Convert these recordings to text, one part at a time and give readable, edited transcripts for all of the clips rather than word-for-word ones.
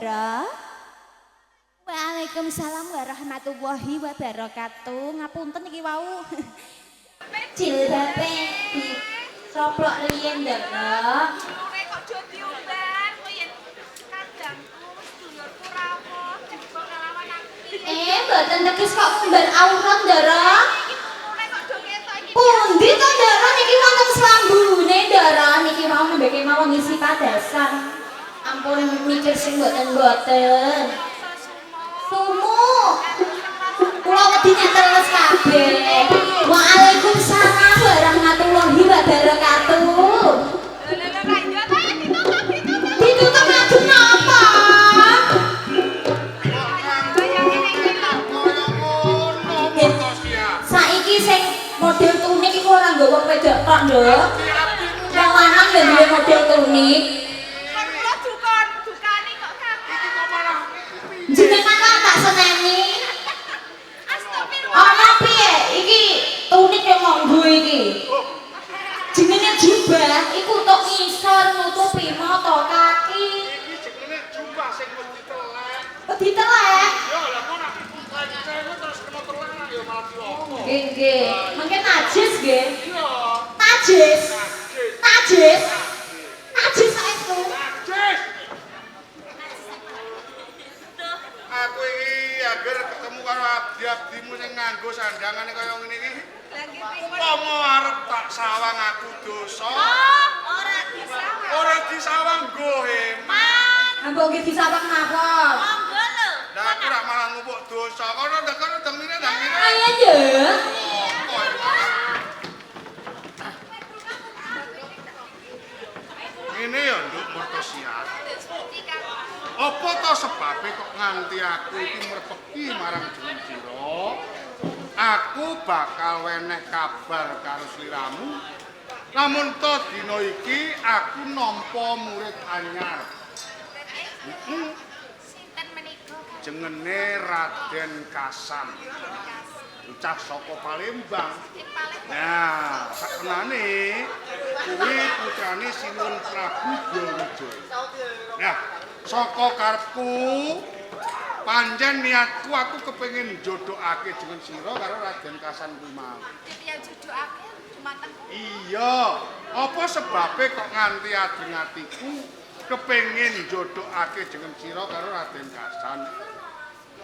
Ndara. Waalaikumsalam warahmatullahi wabarakatuh. Ngapunten iki wau. Jilbabe dicoplok riyen Ndara. Lure kok do diumbar, kok yen kadangku sedulurku rawuh jebul ngelawan aku. Mboten tegis kok ngumbar aurat Ndara. Lure kok do ketok iki. Pundi to Ndara niki wonten slambune Ndara niki mau nembeke mawon ngisi padasan. Ampun mikir sing mboten-mboten. Sumu. Kula wedi nyeteles kabeh. Waalaikumsalam warahmatullahi wabarakatuh. Ditutup lagi napa? Saiki sing model tunik iku ora nggawa wedok tok, Nduk. Wong lanang ya duwe model tunik. Jenengan kan tak seneni. Ana piye? Iki tunik yang monggo iki. Jenenge jubah iku tok ngisor nutupi mata kaki. Iki jenenge jubah sing wis ditelek. Ditelek. Ya lha kok nak lengkene terus kena telek ya malah diopo. Nggih, nggih. Mengke najis nggih. Iya. Najis. Najis. Najis saestu. Najis. Aku iki agar ketemu karo abdi-abdimu sing nganggo sandangane kaya ngene iki. Upama arep tak sawang aku dosa. Ora disawang. Ora disawang nggo hemat. Ampun nggih disawang napa? Monggo lho. Lah aku rak malah ngumpuk dosa. Kono ndekane dengine dengine. Ayo ya. Ini ya nduk Murtosiat. Apa to sebabe kok nganti aku iki mrepeki marang jeneng sira? Aku bakal weneh kabar karo sliramu. Lamun to dina iki aku nampa murid anyar. Sinten menika? Jengene Raden Kasam. Ucap saka Palembang. Nah, sakkenane kuwi putrane Sinuwun Prabu Brawijaya. Nah, saka karepku pancen niatku aku kepengin njodhokake jeneng sira karo Raden Kasan kuwi mau. Piye judhukake dumateng Iya, apa sebabe kok nganti adeng atiku kepengin njodhokake jeneng sira karo Raden Kasan.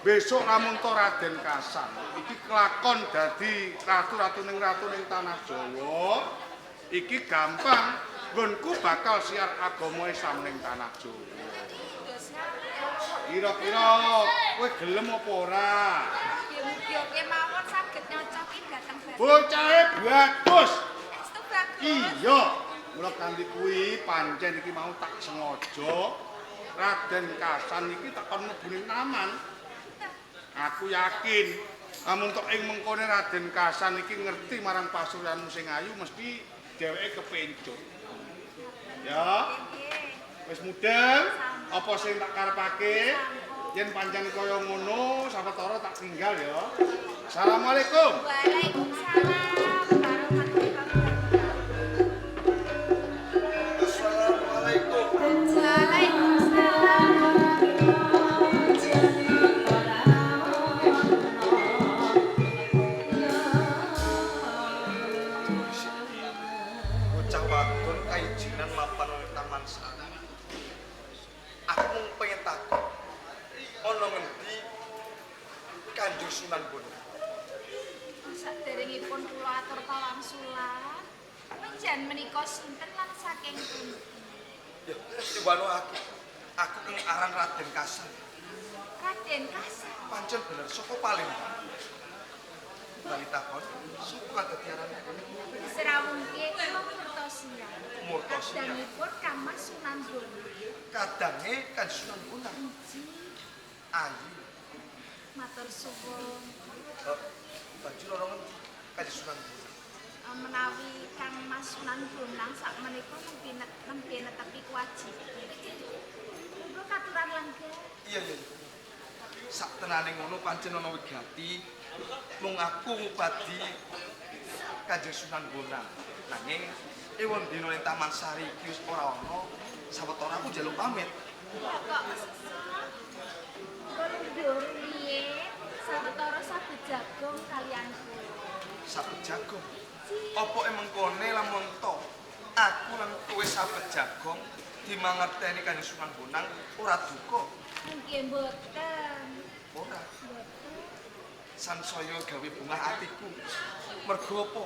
Besok lamun to Raden Kasan iki kelakon dadi ratu-ratuning ratu ning tanah Jawa. Iki gampang, nggonku bakal siar agama Islam ning tanah Jawa. Kira-kira kowe gelem apa ora? Mugi-mugi mawon saged nyocoki dhateng badan. Bocahe bagus. Estu bagus. Iya, mula kanthi kuwi pancen iki mau tak sengaja Raden Kasan iki tak kon mlebu ning taman. Aku yakin lamun tok ing mengkone Raden Kasan iki ngerti marang pasuryanmu sing ayu mesti dheweke kepencut. Ya. Wis mudeng apa sing tak karepake? Yen pancen kaya ngono sawetara tak tinggal ya. Assalamualaikum. Waalaikumsalam warahmatullahi wabarakatuh. Assalamualaikum. Waalaikumsalam. Bocah wadon kaijinan mapan nang taman sari. Aku pengen takut. Ana ngendi Kanjeng Sunan Bonang? Saderengipun kula atur pawangsulan, panjenengan menika sinten lan saking pundi? Ya, timbano aku. Aku keng aran Raden Kasan. Raden Kasan. Pancen bener saka Palembang. Bali takon, saka kadadiaran kene Serawungke kula Murtosia. Murtosia. Kadangipun Kamah Sunan Bonang. Kadange Kanjeng Sunan Bonang. Ayu. Matur suwun. Banjur ora ngendi Kanjeng Sunan Bonang. Menawi Kang Mas Sunan Bonang sakmenika nembe netepi kewajiban. Kula katuran lenggah. Iya. Sak tenane ngono pancen ana wigati mung aku ngupadi Kanjeng Sunan Bonang. Nanging ewon dina ning Taman Sari iki wis ora ana, sawetara aku njaluk pamit. Kok Apa emang kone lamun to aku lan kowe sahabat Jagong dimangerteni Kanjeng Sunan Bonang ora duka. Nggih mboten. Ora. Mboten. Sansaya gawe bungah atiku. Mergo apa?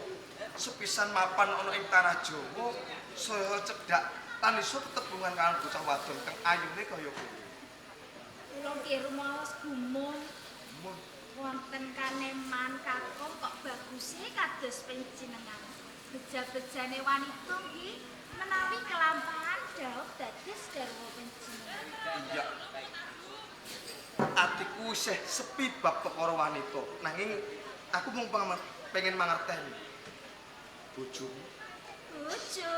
Sepisan mapan ana ing tanah Jawa, saya cedhak lan iso tetebungan karo bocah wadon kang ayune kaya kowe. Kula nggih rumaos gumun Mun wonten Kaneman Kakung kok baguse kados panjenengan. Beja-bejane wanita nggih menawi kelampahan dhaup dados garwa panjenengan. iya. Atiku isih sepi bab perkara wanita, nanging aku mung pengen mangerteni. Bojomu Bojo,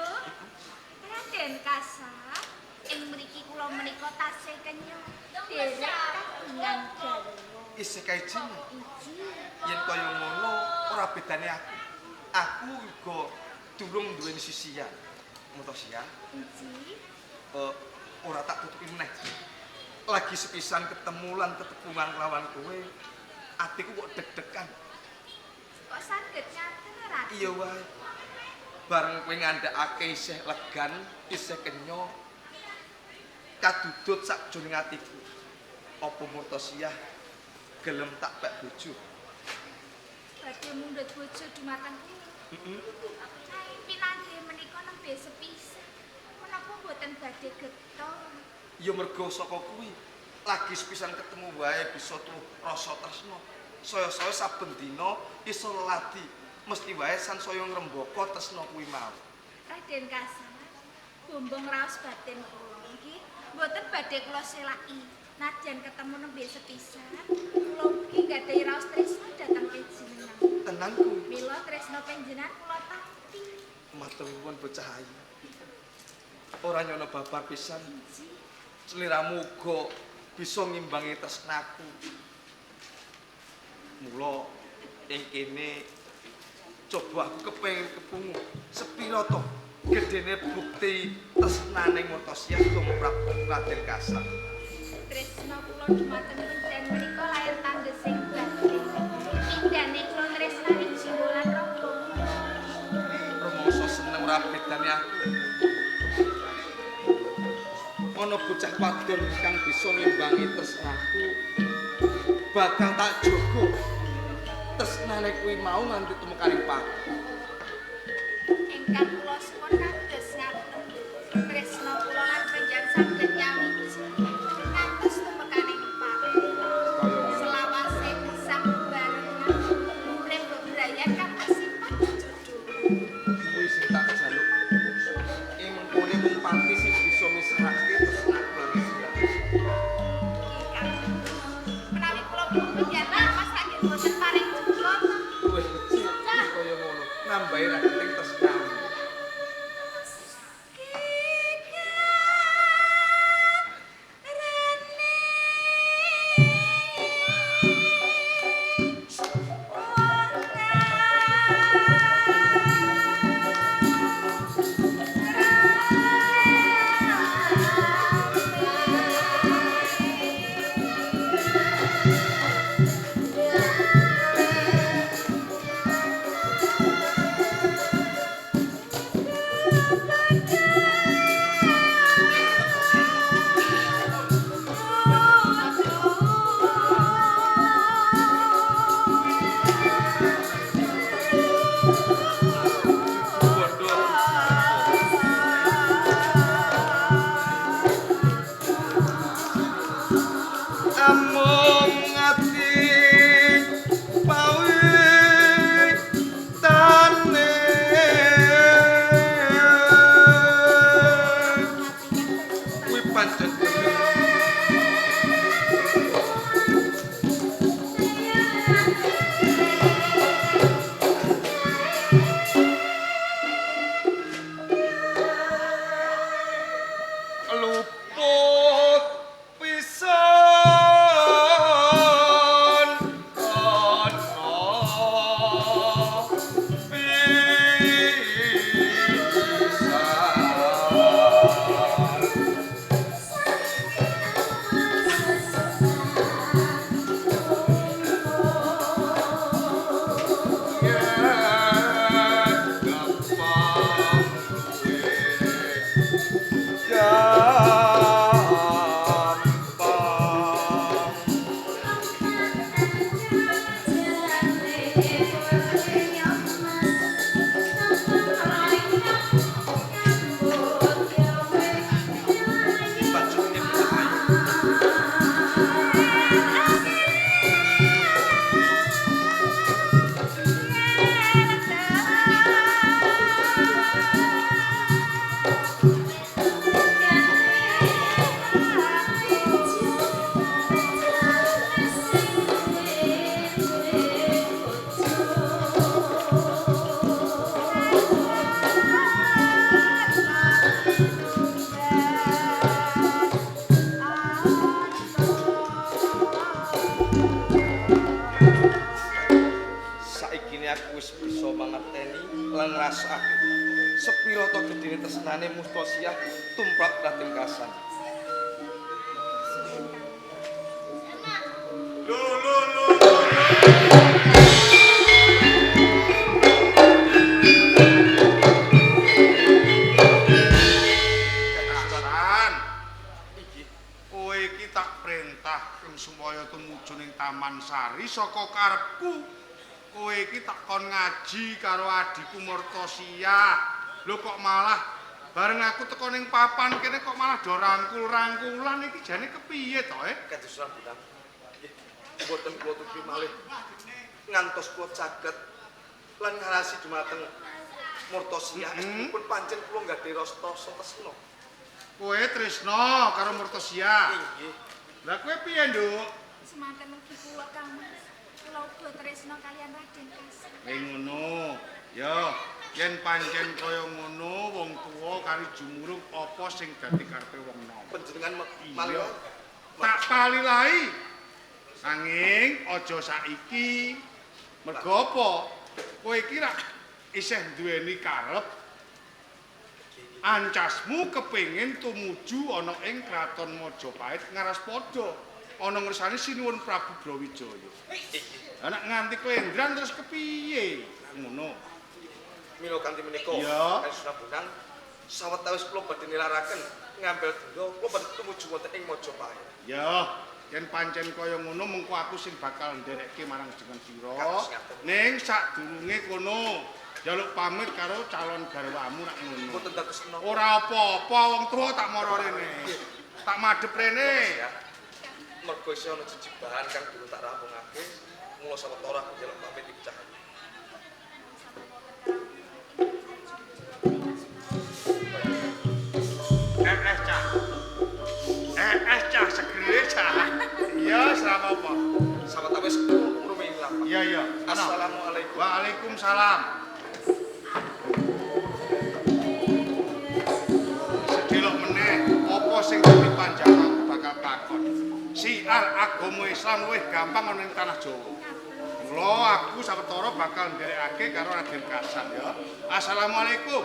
Raden Kasar, ing mriki kula menika tasih kenya derek kagungan garwa. isih kaijine. Iji, Yen kaya ngono ora bedane aku. Aku uga durung duweni sisian. Mutosia, iji, ora tak tutupi meneh. Lagi sepisan ketemu lan tetepungan lawan kowe, atiku kok deg-degan. kok saged ngaten Raden? Iya wae. Bareng kowe ngandhakake isih legan, isih kenya, kadudut sakjroning atiku. Apa Murtosiah gelem tak pek bojo? Badhe mundhut bojo dumateng kula. Heeh. Nanging pinanggih menika nembe sepisan. Menapa mboten badhe getah? Ya mergo saka kuwi lagi sepisan ketemu wae bisa tuh rasa tresna. Saya-saya saben dina iso lelati, mesti wae sansaya ngrembaka tresna kuwi mau. Raden Kasar, bombong raos batin kula nggih mboten badhe kula selaki. Nadyan ketemu nembe sepisan, kula ugi gadhahi raos tresna dhateng panjenengan. Tenan kuwi. Mila tresna panjenengan kula tampi. Matur nuwun bocah ayu. Ora nyono babar pisan. Iji, Sliramu uga bisa ngimbangi tresnaku. Mula ing kene coba aku kepengin kepungu sepira to gedene bukti tresnaning Murtosiah tumrap Raden Kasar. tresna kula dumateng panjenengan menika lair tandhesing batin. Indane kula tresnani jiwa lan raga. Rumangsa seneng ora bedane aku. Ana bocah wadon kang bisa ngimbangi tresnaku. Bakal tak jaga tresnane kuwi mau nganti tumekaning pati. Ingkang kula suwun kados ngaten. Tresna kula lan panjenengan saged nyawiji ngantos tumekaning pati. Selawase pisang bebarengan urip bebrayan kang asifat jodoh. Kuwi sing tak jaluk. Ing mengkone mung pati sing bisa misrahke tresnaku lan sira. Ingkang menawi kula panjenengan mas saged boten paring cukup. Luwih becik kaya ngono, nambahi raketing tresnamu. lan ngrasakake sepira to gedene tresnane Mustosiah tumrap Raden Kasan. Supaya tumuju ning Taman Sari saka karepku kowe iki tak kon ngaji karo adikku Murtosiah. Lho kok malah bareng aku teko ning papan kene kok malah do rangkul-rangkulan iki jane kepiye to Kadosan Bunang. Nggih, mboten kula tuju malih ngantos kula saged lan ngarasi dumateng Murtosiah pun pancen kula nggadahi rasa tresna. Kowe tresna karo Murtosiah. Nggih. Lah kowe piye, Nduk? Semanten ugi kula Kang Mas. Kula uga tresna kaliyan Raden Kasan. Ngono. Ya, yen pancen kaya ngono wong tuwa kari jumuruk apa sing dadi karepe wong nom. Panjenengan malih tak palilahi. Nanging aja saiki. Mergo apa? Kowe iki rak isih duweni karep ancasmu kepengin tumuju ana ing kraton Majapahit Ngaraspada ana ngersane Sinuwun Prabu Brawijaya. Lah nek nganti klendran terus kepiye? Ngono. mila kanthi menika Kadosan Bunang sawetawis kula badhe nilaraken ngambil dina kula badhe tumuju wonten ing Majapahit. Ya, yen pancen kaya ngono mengko aku sing bakal nderekke marang jeneng sira. Ning sadurunge kono jaluk pamit karo calon garwamu nak ngono. Mboten dados menapa. Ora apa-apa wong tuwa tak mara rene. Tak madhep rene. Mergo isih ana jejibahan kang durung tak rampungake, mula sawetara aku njaluk pamit iki Cah. Cah segere Cah. Iya, ora apa-apa. Sawetawis kula rumiyin lampah. Iya. Assalamualaikum. Waalaikumsalam. Sedelok meneh apa sing dadi panjang aku bakal takon. Siar agama Islam luwih gampang ana ing tanah Jawa. Mula aku sawetara bakal nderekake karo Raden Kasan ya. Assalamualaikum.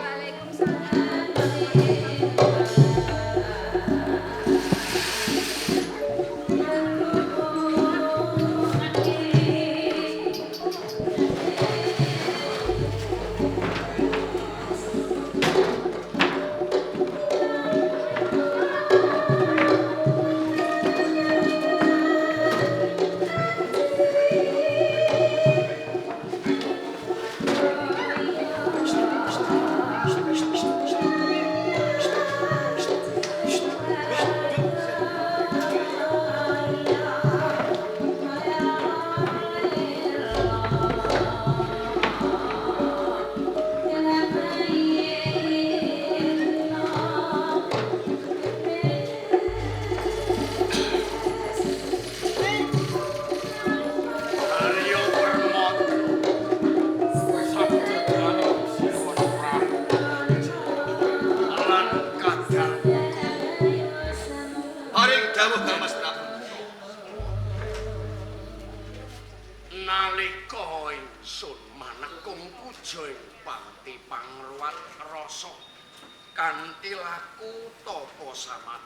Kanthi laku tapa samat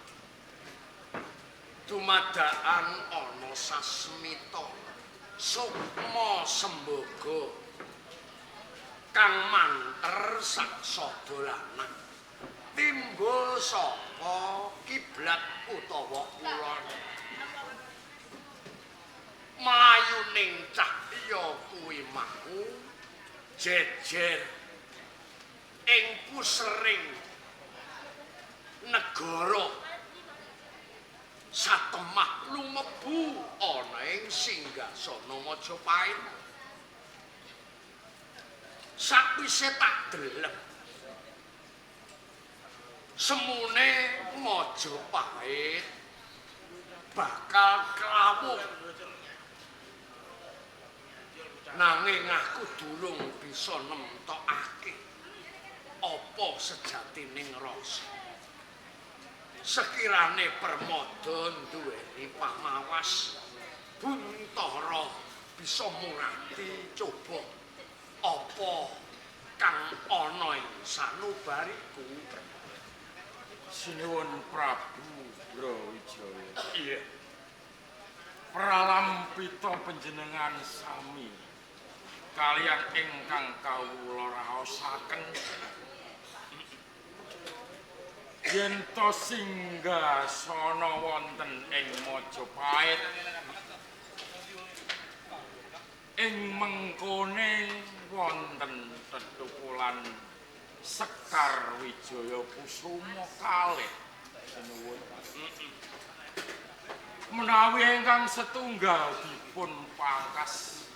dumadakan ana sasmita sukma semboga kang manter saksada lanang timbul saka kiblat utawa kulon mayuning cahya kuwi mau jejer ing pusering negara satemah lumebu ana ing singgasana Majapahit. Sakwise tak deleng semune Majapahit bakal klawuh nanging aku durung bisa nemtokake apa sejatining rasa. Sekirane Permada duweni pamawas Buntara bisa murati coba apa kang ana ing sanubariku. Sinuwun Prabu Brawijaya. Iya. Pralampita panjenengan sami kaliyan ingkang kawula raosaken yen to singgasana wonten ing Majapahit ing mengkone wonten tetukulan Sekar Wijaya Kusuma kalih sinuwun. Menawi ingkang setunggal dipun pangkas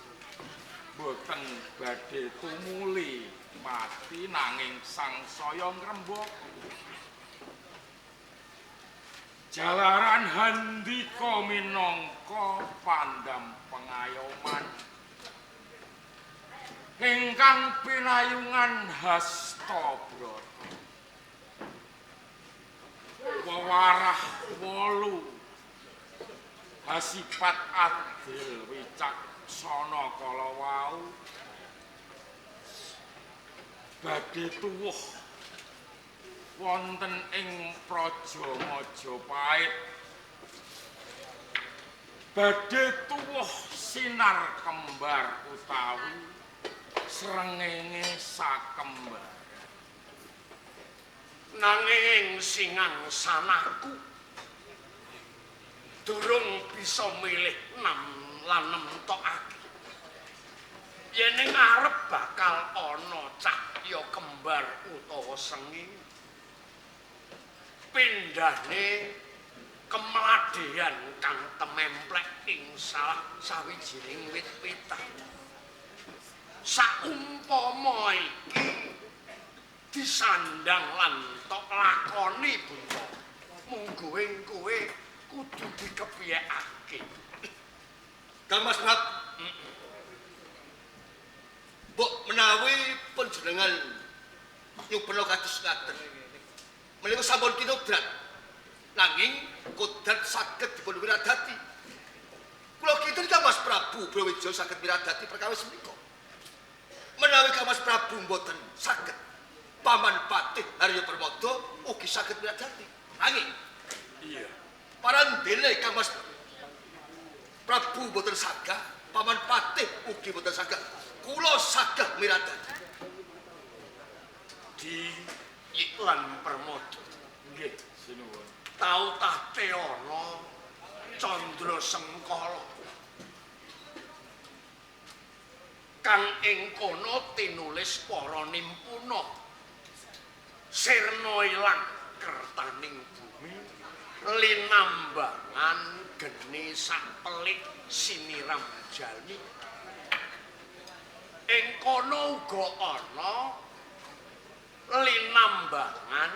boten badhe tumuli mati nanging sangsaya ngrembaka. Jalaran handika minangka pandam pengayoman ingkang pinayungan hasta brata. Wewarah 8 hasipat adil wicaksana kala wau badhe tuwuh wonten ing Praja Majapahit, badhe tuwuh sinar kembar utawi srengenge sakembar. Nanging singang sanaku durung bisa milih lan nemtokake yen ing arep bakal ana cahya kembar utawa srengenge. Pindhane kemladehan kang tememplek ing salah sawijining wit-witan. Saumpama iki disandang lan tok lakoni Bunta, munggo ing kowe kudu dikepiyekake. Kang Mas Prab. Mbok menawi panjenengan nyupena kados ngaten. Menika sampun kinodrat. Nanging kodrat saged dipun wiradati. Kula kinten Kang Mas Prabu Brawijaya saged wiradati perkawis menika. Menawi Kang Mas Prabu mboten saged, Paman Patih Harya Permada ugi saged wiradati. Nanging Iya. parandene Kang Mas Prabu mboten sagah, Paman Patih ugi mboten sagah. Kula sagah miradati. Di Iklan Permada. Nggih, sinuwun. Tau tate ana Candra Sengkala. Kang ing kono tinulis para nimpuna. Sirna ilang kertaning bumi, linambangan geni sapelik siniram jalmi. Ing kono uga ana linambangan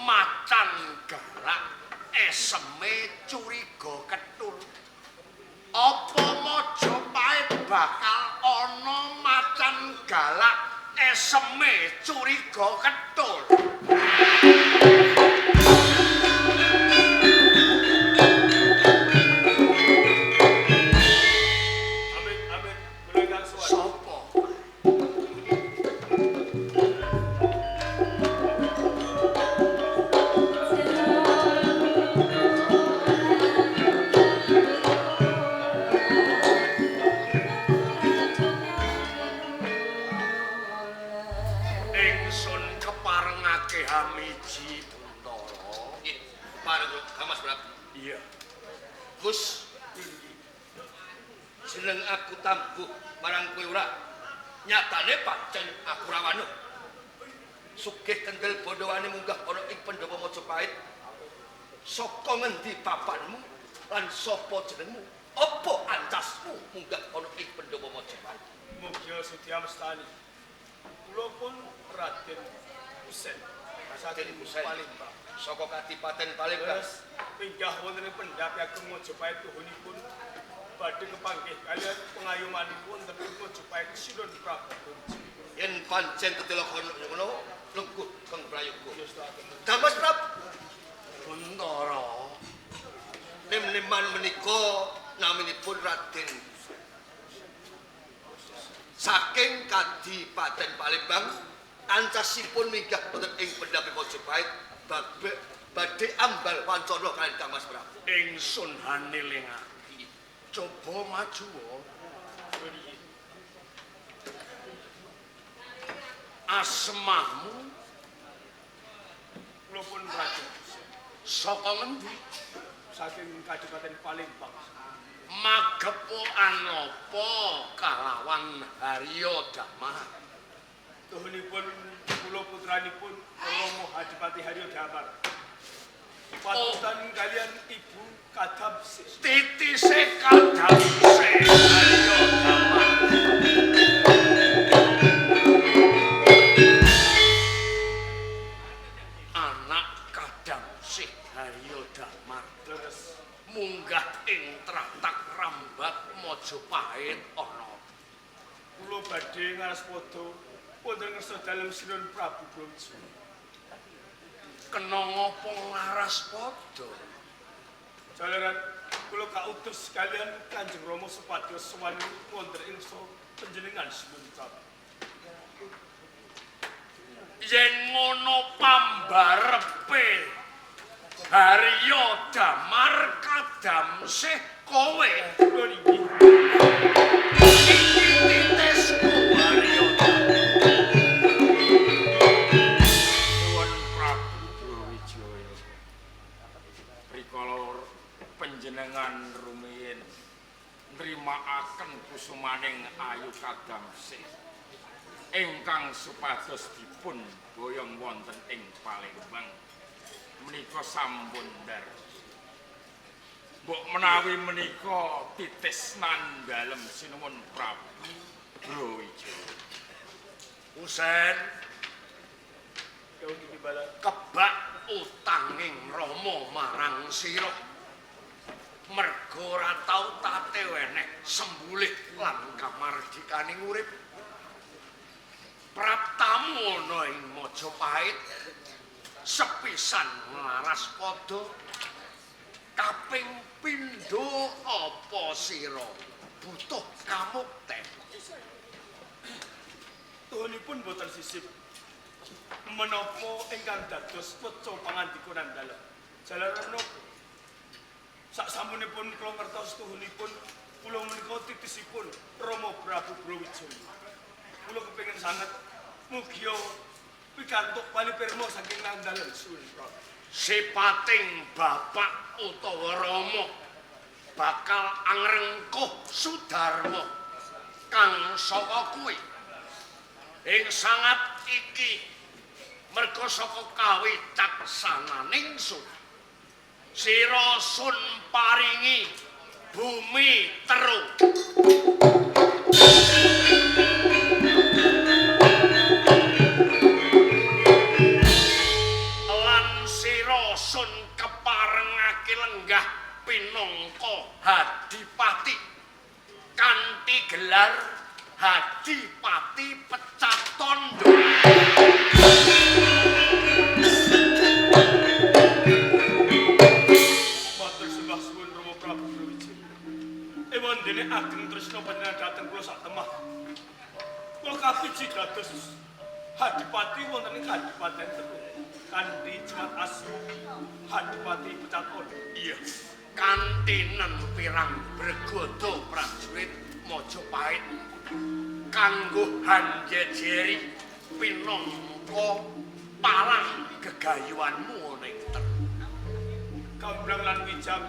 macan galak eseme curiga ketul. Apa Majapahit bakal ana macan galak eseme curiga ketul? Amin, kula ingkang suwun. Sapa? Ingsun keparengake hamiji Buntara. Nggih, pareng Kang Mas Prabu. Iya. Gus, jeneng aku tambuh marang kowe ora. Nyatane pancen aku rawano. Sugih kendel bondowane munggah ana ing Pandhawa Majapahit. Saka ngendi papanmu lan sapa jenengmu? Apa ancasmu munggah ana ing Pandhawa Majapahit? Mugia Sudya Mestani. Kula pun Raden Husain. Raden Husain. Palembang. Saka Kadipaten Palembang. Terus pindah wonten ing Pendapi Ageng Majapahit tuhunipun badhe kepanggih kaliyan pengayomanipun wonten ing Majapahit Sinun Prabu. Yen pancen tetela kono ngono, lungguh Kang Prayoga. Yus taten. Kang Mas Prabu, Buntara. nim-niman menika naminipun Raden saking Kadipaten Palembang ancasipun minggah wonten ing pendhape Majapahit badhe ambal wancana kaliyan Kang Mas Prabu. Ingsun hanelingake. Coba maju. Asmamu Kula pun Raden saka ngendi? saking Kadipaten Palembang. Magepokan apa kalawan Harya Damar? Tuhunipun kula putranipun Romo Hadipati Haryo Damar. Patutan kalian Ibu Kadamsih. Titise Kadamsih Harya Damar. Anak Kadamsih Harya Damar Leres munggah ing tratah Rambat Majapahit ana. kula badhe ngaraspada wonten ngersa dalem Sinuhun Prabu Brojo. Kena ngapa laras padha? Jalaran kula kautus kalian Kanjeng Rama supados sowani wonten ing panjenengan Sinuhun Prabu. Yen ngono pambarepe Harya Damar Kadamsih kowe Kula niki iki titisku Harya Damar. Nuwun Prabu Brawijaya. Rikala panjenengan rumiyin nrimakaken kusumaning Ayu Kadamsih ingkang supados dipun boyong wonten ing Palembang menika sampun ndar. Mbok menawi menika titisnan dalem Sinuwun Prabu Brawijaya. Usen kau niki bala kebak utanging Rama marang sira. Merga ora tau tate weneh sembulih lan kamardikaning urip. Praptamu ana ing Majapahit sepisan laras padha kaping pindho apa sira butuh kamukten. tuhunipun boten sisip menapa ingkang dados weca pangandikanan dalem. Jalaran saksampunipun kula ngertos tuhunipun kula menika titisipun Rama Prabu Brawijaya. Kula kepengin sanget mugi pikantuk palipirma saking nandalen Sinuhun Prabu. Sipating bapak utawa rama bakal angrengkuh Sudarma kang saka kuwi. Ing sangat iki merga saka kawicaksananing sun sira sun paringi bumi teru. Sun keparengake lenggah pinangka Hadipati kanthi gelar Hadipati Pecat Tondo. Matur sembah suwun Rama Prabu Brawijaya. Ewan dene ageng tresna panjenengan dhateng kula sak temah. Kula kapiji dados Hadipati wonten ing Kadipaten Teruh. Kanthi jemat asma Hadipati Pecat Tondo. Iya, kanthi pirang bergodo prajurit Majapahit kanggo hanjejeri pinangka palang gegayuhanmu ning Teruh. Kambrang lan wijam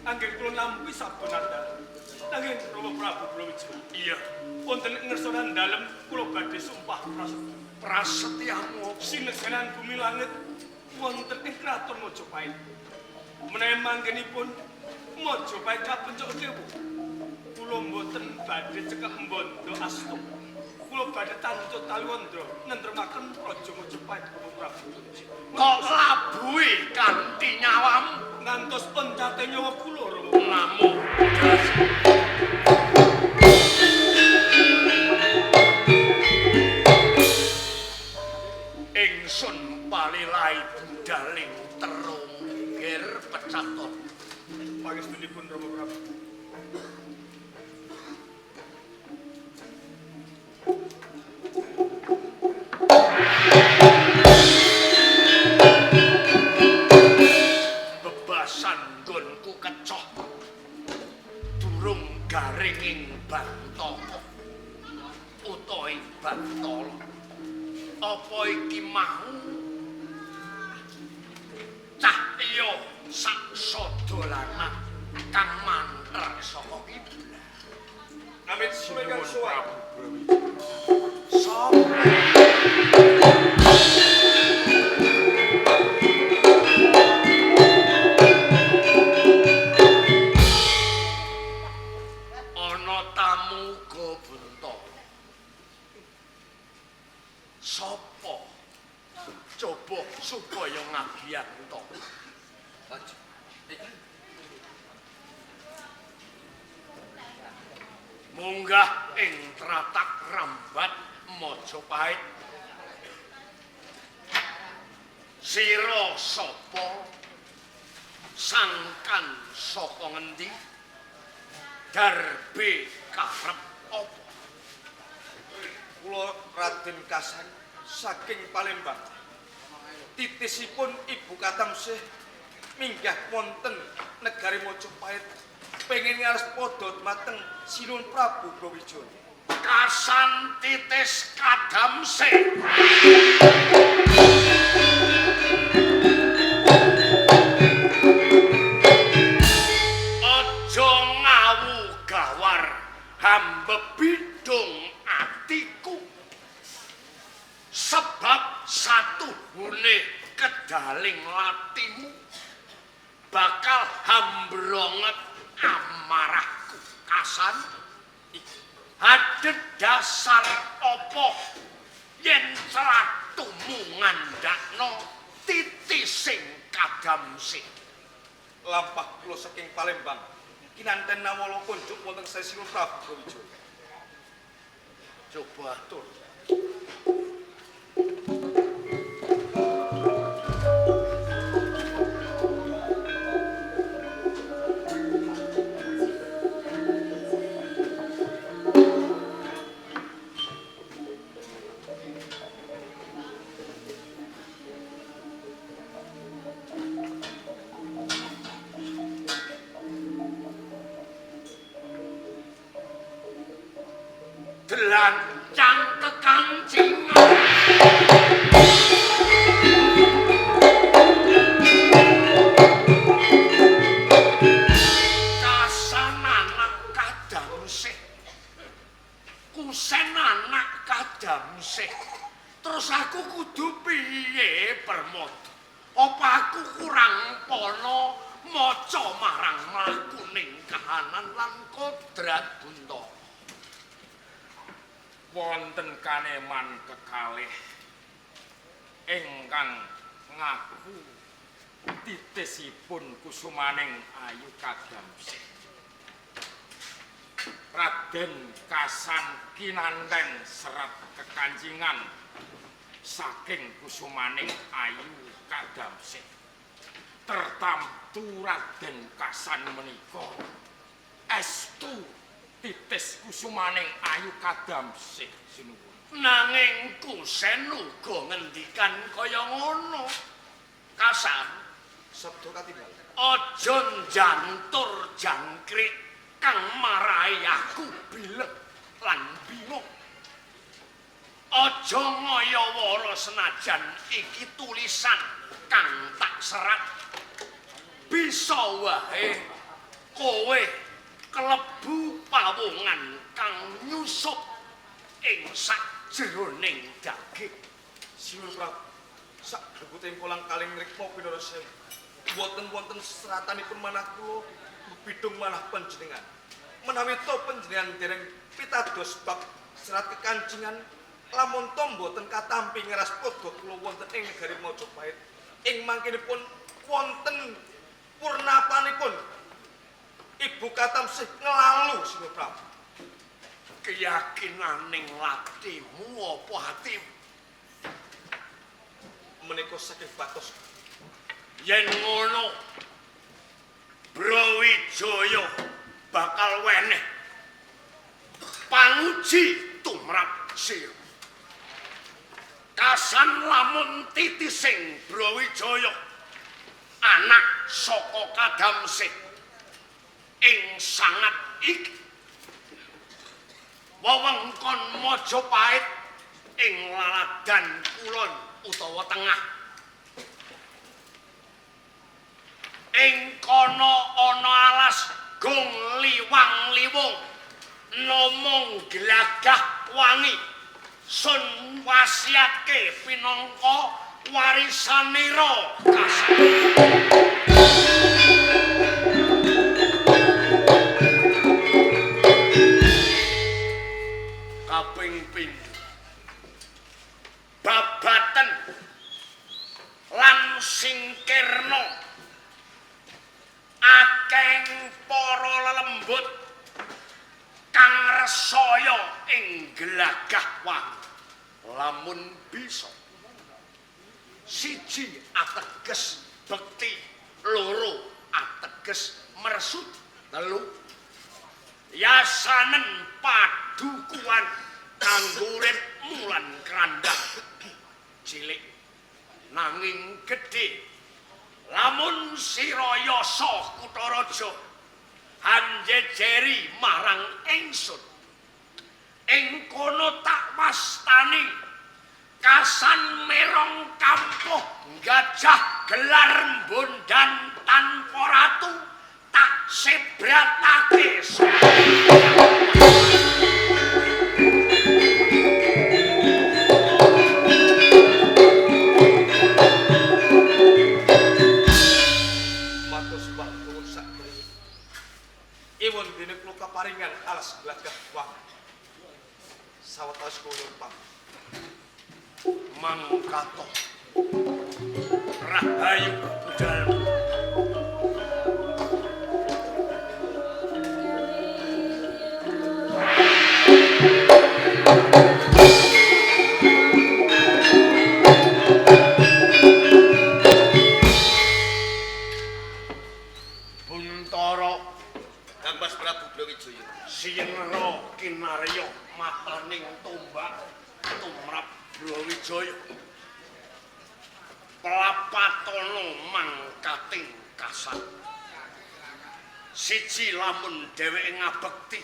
anggen kula nampi saben andal. Nanging Rama Prabu Brawijaya. Iya, Wonten ing ngersa dalem kula badhe sumpah prasetya. prasetyamu Sinegsanan bumi langit wonten ing kraton Majapahit. Menawi manggenipun Majapahit kapencuk dewa. Kula mboten badhe cekak mbondo astu. Kula badhe tantut Taliwondra nentremaken praja Majapahit Rama Prabu. kok labuhi kanthi nyawamu Ngantos pencate nyawa kula Rama. namun ingsun palilai budaling terunggir pecaton. Pangestunipun Rama Prabu. durung garing ing Bantala utawa ing Bantala apa iki mau cahya sak sadolanan kang manter saka kiblat. Amit sumekan suwak. Sapa ana tamu go Bantala. Sapa? Coba supaya ngagian to. Munggah ing tratak rambat Majapahit. Sira sapa? Sangkan saka ngendi? Darbe karep apa? Kula Raden Kasan saking Palembang. Titisipun Ibu Katamsih minggah wonten negari Majapahit pengen ngares padha mateng Sinuwun Prabu Brawijaya. Kasan Titis Kadamsih. Aja ngawu gawar hambebidung atiku. Sebab satuhune kedaling latimu bakal hambronget amarahku. Kasan hadet dasar apa yen celatumu ngandakno titising Kadamsih. Lampah kula saking Palembang kinanten nawala kunjuk wonten Sinuwun Prabu Brawijaya. Coba atur. Delancang kekancingan Kasan anak Kadamsih, Kusen anak Kadamsih. Terus aku kudu piye Permada? Apa aku kurang pono maca marang mlakuning kahanan lan kodrat Bantala? Wonten kaneman kekalih ingkang ngaku titisipun kusumaning Ayu Kadamsih. Raden Kasan kinandheng serat kekancingan saking kusumaning Ayu Kadamsih. Tertamtu Raden Kasan menika estu titis kusumaning Ayu Kadamsih sinuwun. Nanging Kusen uga ngendikan kaya ngono. Kasan, Sabda katingal. aja njantur jangkrik kang marahi aku bilek lan bingung. Aja ngaya-wara senajan iki tulisan kang tak serat. Bisa wae kowe klebu pawongan kang nyusup ing sakjeroning daging. Sinuwun Prabu, sak debuting kolang kaling rikma pinara sewu. Wonten seratanipun manah kula bidung manah panjenengan. Menawi to panjenengan dereng pitados bab serat kekancingan lamun to mboten katampi ngeras padha kula wonten ing negari Majapahit. Ing mangkinipun wonten purnapanipun Ibu Katamsih nglalu Sinuwun Prabu. Keyakinaning latimu apa hatimu? Menika saking batos. Yen ngono Brawijaya bakal weneh panguji tumrap sira. Kasan lamun titising Brawijaya anak saka Kadamsih ing sangat iki wewengkon Majapahit ing laladan kulon utawa tengah ing kono ana alas gong liwang-liwung namung glagah wangi sun wasiatke pinangka warisanira kasan kaping pindho babaten lan singkirna akeh para lelembut kang resaya ing glagah wangi lamun bisa siji ateges bekti loro ateges mersut telu yasanen padukuan kanggo urip mulan krandang cilik nanging gedhe lamun sira yasa Kutaraja hanjejeri marang ingsun ing kono tak wastani kasan merong kampuh gajah gelar bondan tanpa ratu tak sebratake Iwon dene kula kaparingan alas glagah wangi. Sawetawis kula Pak. mangkato rahayu budal Buntara Kang Mas Prabu Brawijaya. Sinra kinarya mataning tombak tumrap Brawijaya pelapatono mangkating kasan siji lamun dheweke ngabekti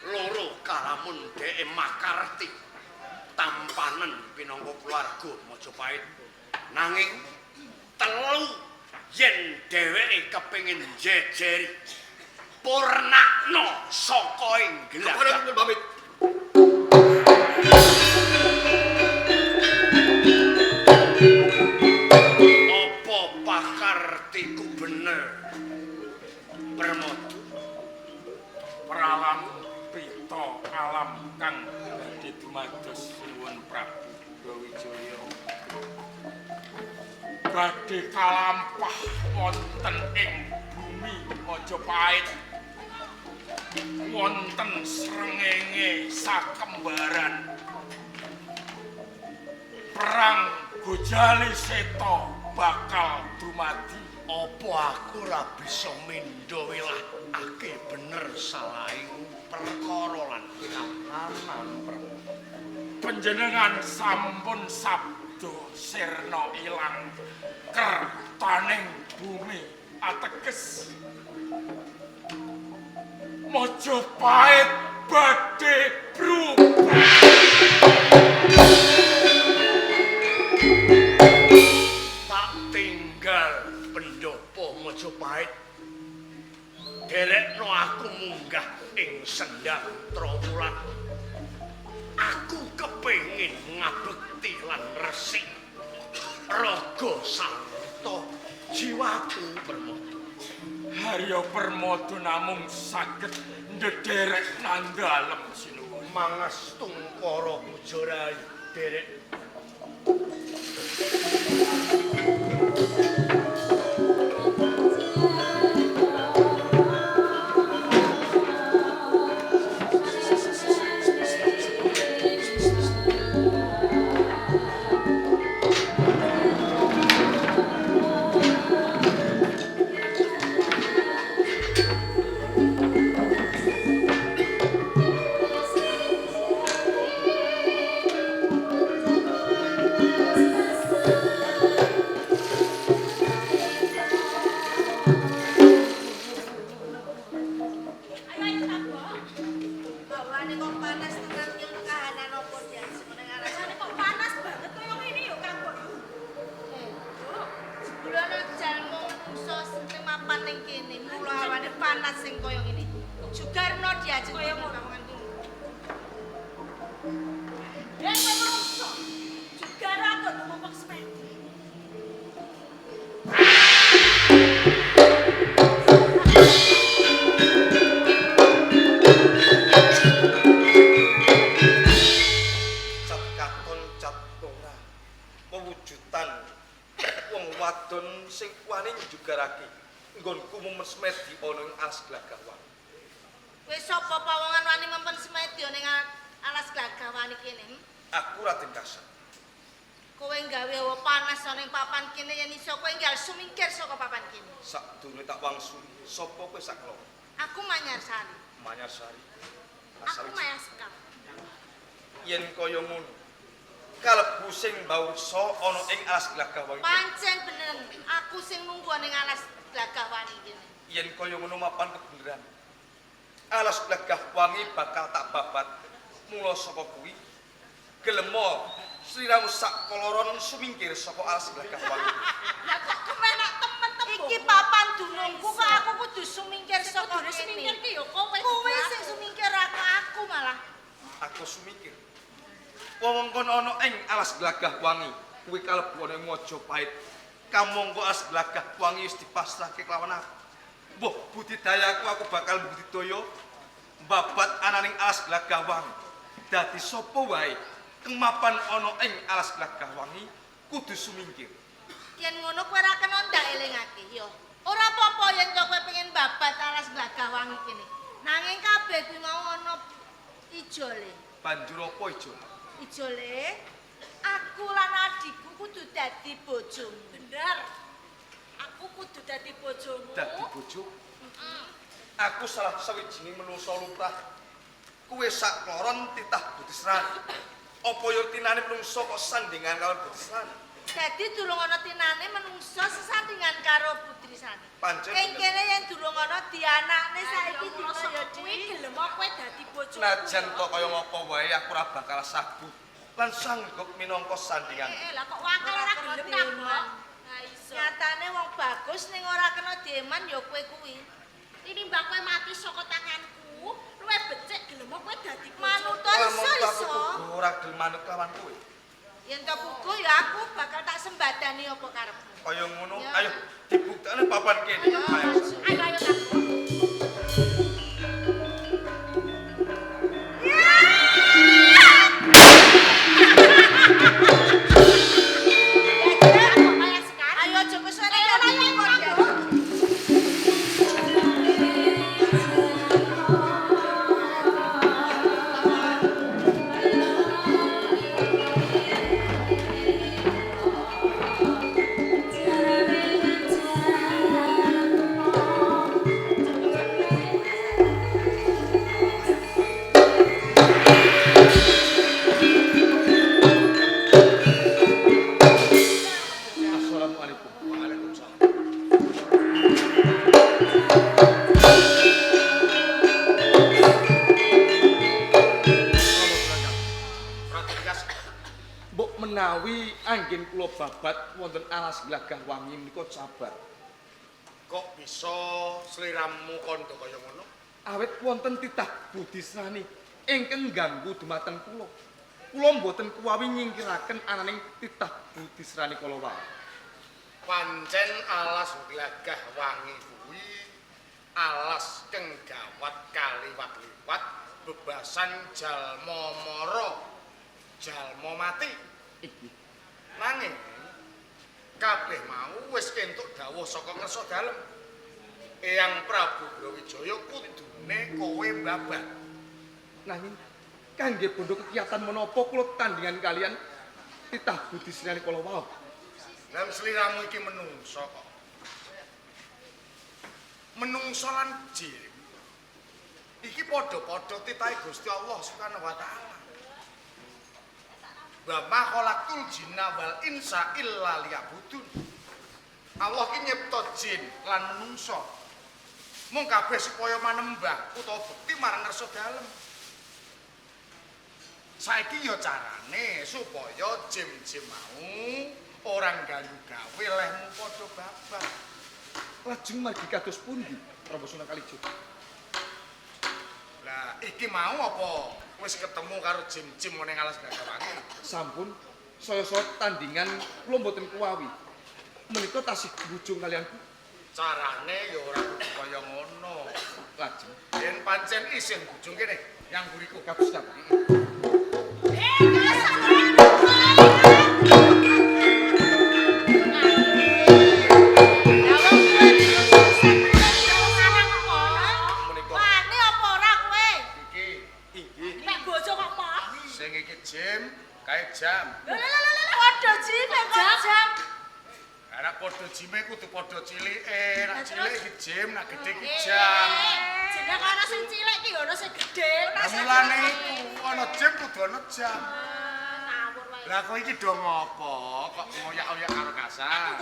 loro kalamun dheweke makarti tampanen pinangka keluarga Majapahit nanging telu yen dheweke kepengin jejeri purnakno saka ing glagah pamit. apa pakartiku bener Permata pralam pita alam kang badhe dumados nuwun Prabu Brawijaya badhe kalampah wonten ing bumi Majapahit wonten srengenge sakembaran perang Gojali Seta bakal dumadi apa aku ora bisa mindha welahake bener salahing perkara lan kahanan panjenengan sampun sabda sirna ilang kertaning bumi ateges Majapahit badhe berubah tak tinggal pendopo Majapahit derekno aku munggah ing sendang Trowulan aku kepengin ngabekti lan resik raga sarta jiwaku Permata Harya Permata namung saged ndederek nandalem sinuwun mangestung para pujarayu derek aja kaya ngono. Ya kowe menungso. Juga ra kok ngomong semen. Cat katon cat ora. Pewujudan wong wadon sing wani njugarake nggonku mumen semedi ana ing alas glagah. Wis sapa pawongan wani mempen semedya ning alas glagawan iki kene? Aku Raden Kasan. Kowe gawe hawa panas ana ing papan kene yen iso kowe enggal sumingkir saka papan kene. Sakdurunge tak wangsuli, sapa kowe saklo? Aku Manyarsari. Manyarsari. Aku Maya Sekar. Yen kaya ngono, kalebu sing mbawsa ana ing alas glagah. Pancen bener, aku sing nunggu ning alas glagawan iki kene. Yen kaya ngono mapan kebeneran. Alas glagah wangi bakal tak babat. Mula saka kuwi gelemo sliramu sak koloron sumingkir saka alas glagah wangi. Lah kok kemenak temen-temen. Iki papan dunungku kok aku kudu sumingkir saka kene. Sumingkir ki ya kowe. Kowe sing sumingkir aku malah. Aku sumingkir. Wewengkon ana ing alas glagah wangi kuwi kalebu ana ing Majapahit. Kamangka alas glagah wangi wis dipasrahke kelawan aku. Mbah budidayaku aku bakal budidaya babat ananing alas glagah wangi. Dadi sapa wae kang mapan ana ing alas glagah wangi kudu sumingkir. Yen ngono kowe ora kena ndak elingake ya. Ora apa-apa yen kowe pengen babat alas glagah wangi kene. Nanging kabeh kuwi mau ana ijole. Banjur apa ijo? Ijole aku lan adikku kudu dadi bojomu. Bener. Aku kudu dadi bojomu. Dadi bojo. Aku salah sawijining manungsa lumrah. Kuwe sak kloron titah Budisrani. Apa yo tinane manungsa kok sandingan karo Budisrani? Dadi durung ana tinane menungsa sesandingan karo Putri Sani. Pancen Ing kene yen durung ana dianakne saiki dina ya kuwi gelem kowe dadi bojomu. najan to kaya ngapa wae aku ora bakal saguh lan sanggup minangka sandingan. Lah kok wakil ora gelem ta, Mbok? Nah iso. Nyatane wong bagus ning ora kena dieman ya kowe kuwi. Tinimbang kowe mati saka tanganku, luwih becik gelem kowe dadi Manut bojomu. iso. Ora gelem manut lawan kowe. Yen to pugu ya aku bakal tak sembadani apa karepmu. Kaya ngono, Ya. ayo dibuktekne papan kene. Ayo. Ayo ayo tak. Ayo aja kesane ya ayo. Assalamualaikum. Waalaikumsalam. Raden Kasan. Mbok menawi anggen kula babat wonten alas glagah wangi menika sabar. Kok bisa sliramu kandha kaya ngono? Awit wonten titah Budisrani ingkang ganggu dumateng kula. Kula mboten kuwawi nyingkiraken ananing titah Budisrani kala wae. Pancen alas glagah wangi kuwi alas kang gawat kaliwat-liwat bebasan jalma mara, jalma mati. Iki Nanging kabeh mau wis entuk dawuh saka kersa dalem. Eyang Prabu Brawijaya kudune kowe babat. nanging kangge bondo kekiatan menapa kula tandingan kalian titah Budisrani kala wae. Lah sliramu iki menungso kok. Menungso lan jin. Iki padha-padha titahe Gusti Allah Subhanahu wa taala. Wa ma khalaqtul jinna wal insa illa liya'budun. Allah ki nyipta jin lan menungso. Mung kabeh supaya manembah utawa bekti marang ngarsa dalem. Saiki ya carane supaya jim-jim mau orang ganggu gawe lehmu padha babat. Lajeng margi kados pundi Prabu Sunan Kalijaga? Lah Lah iki mau apa wis ketemu karo Jim-Jim ning alas Gagawangi? Sampun, saya tandingan kula mboten kuwawi. Menika tasih bujung kalian Carane ya ora kudu kaya ngono. lajeng. Yen pancen isin bujung kene, yang buriku Kados Kang. Sing iki Jim, kae jam. Anak padha jime kudu padha cilike, nak cilik iki Jim, nak gedhe iki jam. Lah mulane iku ana Jim kudu ana jam. Lah kok iki do ngopo? Kok ngoyak-oyak karo Kasan?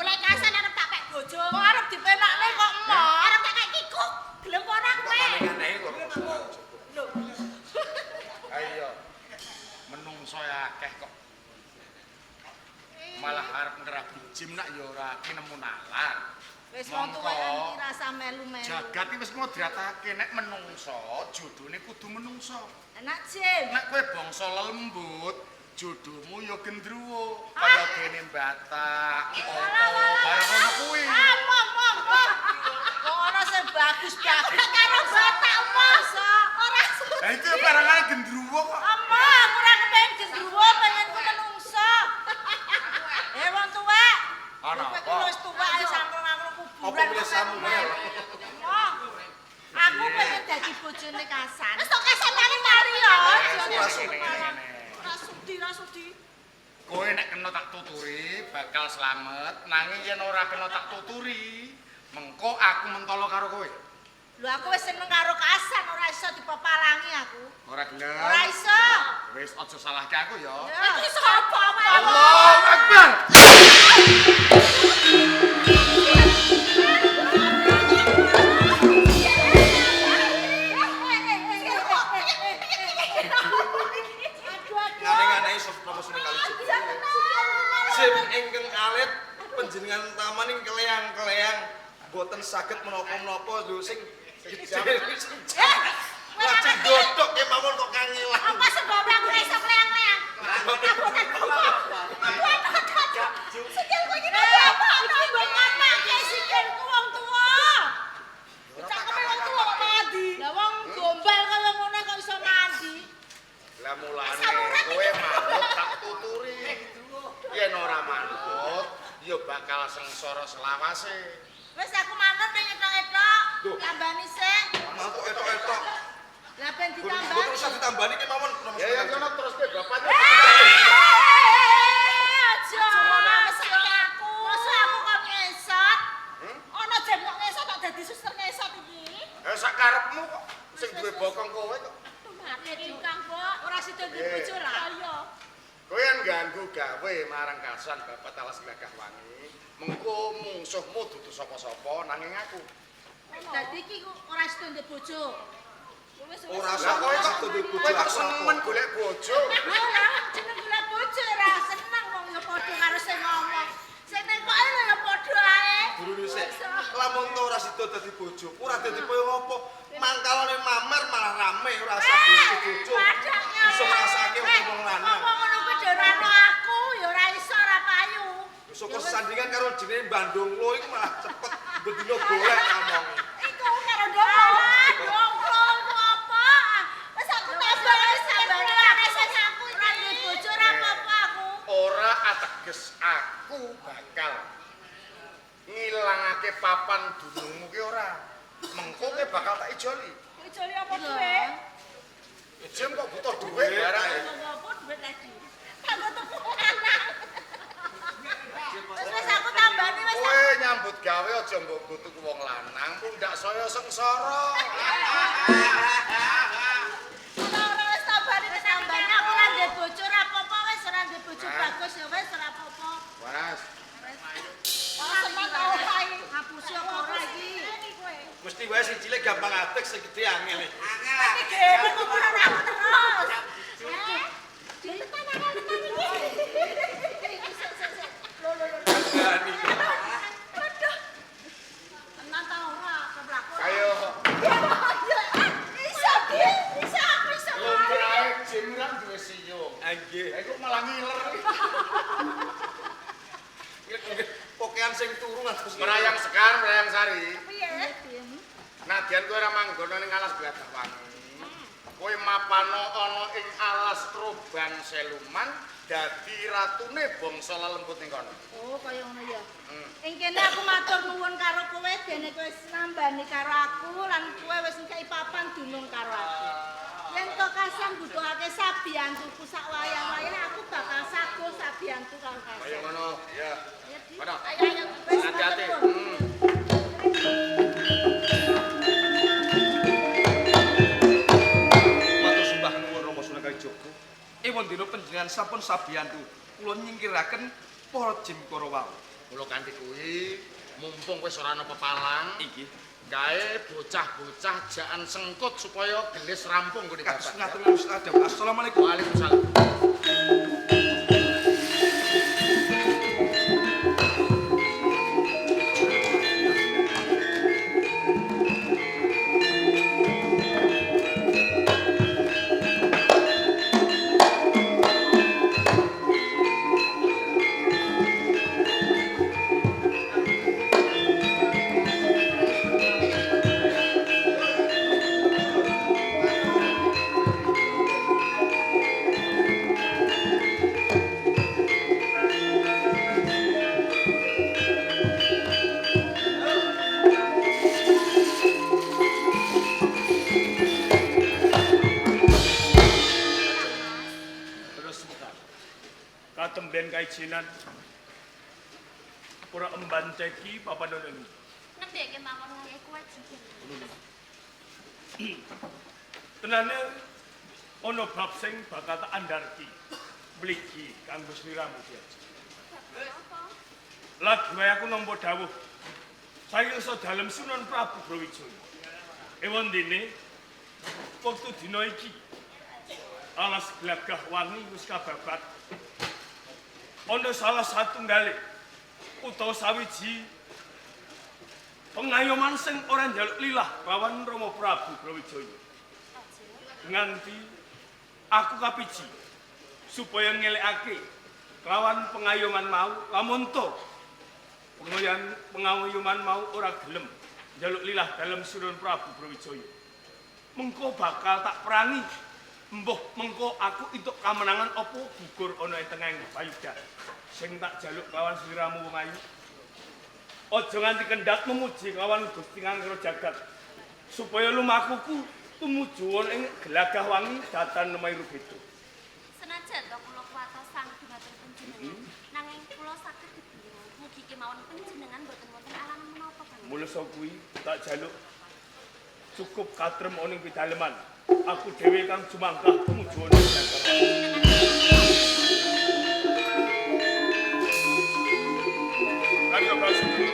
Ayo. Menungso akeh kok. Malah arep ngrabi Jim nak ya ora kinemu nalar. Wis wong tuwek rasa melu-melu. Jagat iki wis ngodratake nek menungso jodhone kudu menungso. Enak Jim. Nek kowe bangsa lembut, jodohmu ya gendruwo kaya dene Batak. Bareng ngono kuwi. Kok ana sing bagus-bagus karo Batak masa. Ora Lah itu barangane gendruwo kok. Amah, aku ora kepengin gendruwo, pengen ku menungso. Wong tuwek. Ana Kowe apa? wis tuwek ae sampun aku kuburan. Apa punya Samuel? Aku pengen dadi bojone Kasan. Wis tok Kasan mari ya. Ora sudi. Kowe nek kena tak tuturi bakal slamet, nanging yen ora kena tak tuturi, mengko aku mentolo karo kowe. Lho aku wis seneng karo Kasan, ora iso dipepalangi aku. Ora gelem. Ora iso. Wis aja salahke aku ya. Iki sapa wae? Allahu Akbar. Ngane-ngane iso napa seneng kali Jim. Jim ingkang alit panjenengan taman ing keleang-keleang boten saged menapa-menapa lho sing lajeng dodok ke mawon kok kangelan. Apa sebab aku iso kleang-kleang? Sikilku iki apa? Mbok ngapake sikilku wong tuwa. Cakeme wong tuwa kok mandi. Lah wong gombal kaya ngono kok iso mandi. Lah mulane kowe manut tak tuturi. Yen ora manut, ya bakal sengsara selawase. Wis aku manut ning etok-etok. Tambani sik. Mantuk etok-etok. Lah ben ditambah. Mboten usah ditambani ki mawon. Ya kono terus kowe bapaknya. Aja mesake aku. Masa aku kok ngesot? Ana jem kok ngesot kok dadi suster ngesot iki. Sak karepmu kok sing duwe bokong kowe kok. Mate dikang, Mbok. Ora sida duwe bojo ra. Iya. Kowe yang ganggu gawe marang Kasan Bapak Alas Gagawangi. Mengko mungsuhmu dudu sapa-sapa nanging aku. Dadi iki ora sida duwe bojo. Ora Lah usah kowe kok kok duwe bojo kowe kok aku seneng apa. golek bojo. Ora jeneng golek bojo ora seneng wong ya padha karo sing ngomong. Sing nek kok ya padha ae. Durune sik. Lamun to ora sida dadi bojo, ora dadi koyo ngopo. Mangkalane mamer malah rame ora usah bojo. Iso ngrasake wong lanang. Wong ngono kuwi dorano aku ya ora iso ora payu. Syukur sandingan karo jenenge Bandung lo iku malah cepet bedino golek ngomong. Iku karo dongklo apa? Wis aku tambah wis tambane akeh aku ora duwe bojo ora apa-apa aku. Ora ateges aku bakal ngilangake papan dunungmu ki ora. Mengko kowe bakal tak ijoli. Ijoli apa duwe? Jem kok butuh duit barang. Apa duwe tadi? Kanggo tuku anak. Wis aku tambani wis. Kowe nyambut gawe aja mbok tuku wong lanang, pundak saya sengsara. Ora wis tambani wis tambani aku ora ndek bojo ora apa-apa wis ora ndek bojo bagus ya wis ora apa-apa. Waras. Ora seneng tau kae. Ngapusi apa ora iki? Mesti wae sing cilik gampang atek, sing gedhe angel. Iki gemen kok ora aku terus. Jadi tangan iki. Aduh. Tenan ta ora keblakon. Ayo. Ya Merayang Sekar, Merayang Sari. Piye? Nadyan kowe ora manggon ning alas Glagah Wangi. Kowe mapano ana ing alas Roban Seluman dadi ratune bangsa lelembut ning kono. Oh, kaya ngono ya. Ing kene aku matur nuwun karo kowe dene kowe wis nambani karo aku lan kowe wis ngkei papan dunung karo aku. Yen to Kasang butuhake sabiyantuku sak wayah-wayah aku bakal sago sabiyantu karo Kasang. Kaya ngono, ya. Ya, Di. Kono. Ayo. Wis Hati-hati. matur nuwun. Matur sembah nuwun Rama Sunan Kalijaga. Ewon dina panjenengan sampun sabiyantu kula nyingkiraken para jin kara wau. Mula kanthi kuwi mumpung wis ora ana pepalang, Iki gawe bocah-bocah jaan sengkut supaya gelis rampung ngene kados Bapak. ngatur nuwun adab. Assalamualaikum. Waalaikumsalam. Terus sebentar. Katemben kaijinan. Pura emban ceki papan ini. Ngendeke mawon ngae kowe jujur. Tenane ono bab sing bakal tak andharki. Mligi kanggo sliramu iki. Lagi wae aku nampa dawuh. Saking dalem Sunan Prabu Brawijaya. Ewon dene wektu dina iki alas Glagah Wangi wis kababat. Ana salah satunggale utawa sawiji pengayoman sing ora njaluk lilah lawan Rama Prabu Brawijaya. Nganti aku kapiji supaya ngelekake lawan pengayoman mau lamun to pengayoman mau ora gelem njaluk lilah dalem Sunan Prabu Brawijaya. Mengko bakal tak perangi. Mbah mengko aku entuk kamenangan apa gugur ana ing tengahing payuda sing tak jaluk lawan sliramu wong ayu. Aja nganti kendhat memuji lawan Gusti Ngangro Jagat supaya lumakuku tumuju ing Glagah Wangi datan Lemairu Beto. Senajan to kula kuwatos sanget dhumateng panjenengan, nanging kula saged dibingung mugi kemawon panjenengan boten wonten alangan menapa kangge. Mulsa kuwi tak jaluk cukup katrem ana ing pidaleman. Aku dhewe kang jumangkah tumuju ing Glagah Wangi. Kanjeng Basuki.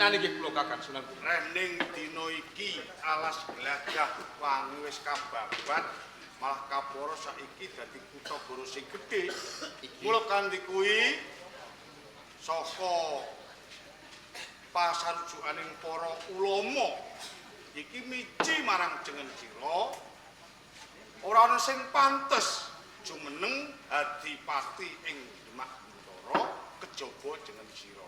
Niki kula Kakang Sunan. Rening dina iki alas Glagah Wangi wis kababat, malah Kaporo saiki dadi kutha boro sing gedhe. Mula kanthi kuwi saka pasarujukaning para ulama iki miji marang jeneng Cira ora ana sing pantes jumeneng adipati ing Demak Bintara kejaba jeneng Cira.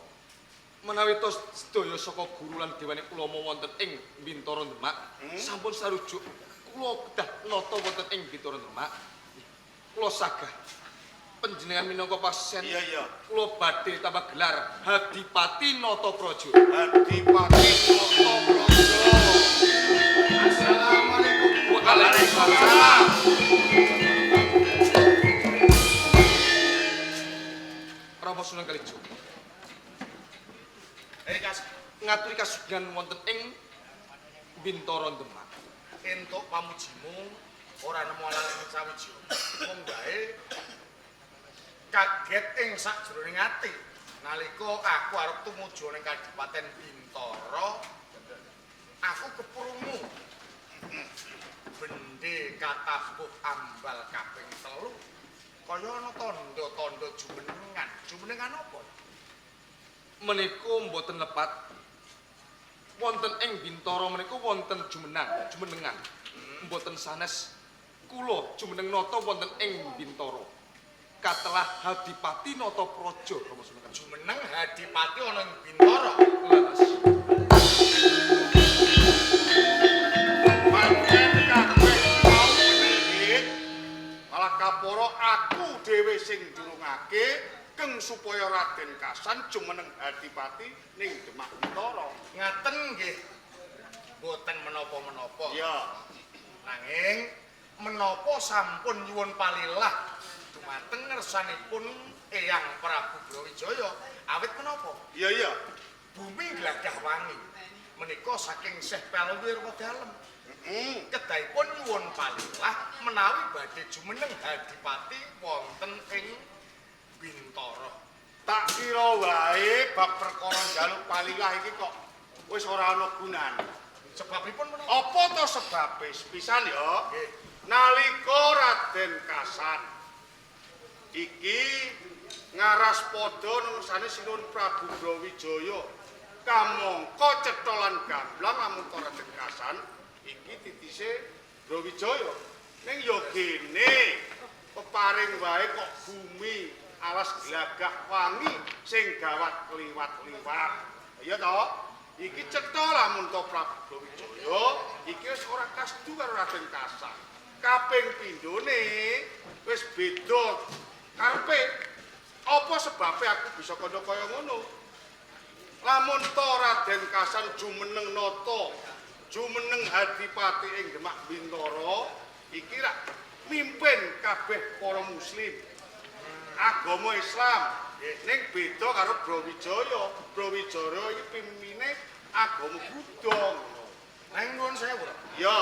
Menawi tos sedaya saka guru lan dewane ulama wonten ing Bintara Demak sampun sarujuk kula kedah nata wonten ing Bintara Demak kula sagah panjenengan minangka pasien Iya. kula badhe tambah gelar Hadipati Nata Praja. Adipati Nata Praja. Assalamualaikum. Waalaikumsalam. Rama Sunan Kalijaga. Kas Ngaturi kasugihan wonten ing Bintara Demak. entuk pamujimu ora nemu alang sawiji. Wong gawe kaget ing sajroning ati nalika aku arep tumuju ning Kadipaten Bintara. Aku keprungu bendhe katabuh ambal kaping 3 kaya ana tandha-tandha jumenengan. Jumenengan apa? Menika mboten lepat. Wonten ing Bintara menika wonten jumenengan. Mboten sanes kula jumeneng nata wonten ing Bintara. Katelah Hadipati Natapraja Rama Sunekan. Jumeneng Hadipati ana ing Bintara. Leres. Pancen kabeh mau bener malah kaporo aku dhewe sing durungake keng supaya Raden Kasan jumeneng Hadipati ning Demak Bintara. Ngaten nggih. Boten menapa-menapa. Ya, Nanging menapa sampun nyuwun palilah dumateng ngersanipun Eyang Prabu Brawijaya awit menapa? iya iya. Bumi glagah wangi menika saking Syekh Palawirwa dalem. Kedahipun nyuwun palilah menawi badhe jumeneng Hadipati wonten ing Bintara. Tak kira wae bab perkara njaluk palilah iki kok wis ora ana gunane. Sebabipun menapa? Apa to sebabe? Pisan ya. Nggih. Nalika Raden Kasan iki ngaras padha nursane Sinuhun Prabu Brawijaya kamangka cetha lan gamblang lamun Raden Kasan iki titise Brawijaya ning ya gene peparing wae kok bumi alas glagah wangi sing gawat kliwat-liwat. Ya to? Iki cetha lamun Prabu Brawijaya iki wis ora kasdu karo Raden Kasan. Kaping pindhone wis beda karepe. Apa sebabe aku bisa kandha kaya ngono? Lamun to Raden Kasan jumeneng nata, jumeneng Hadipati ing Demak Bintara, iki rak mimpin kabeh para muslim. Agama Islam ning beda karo Brawijaya. Brawijaya iki pimpine agama Buddha. Nang nuwun sewu. Ya,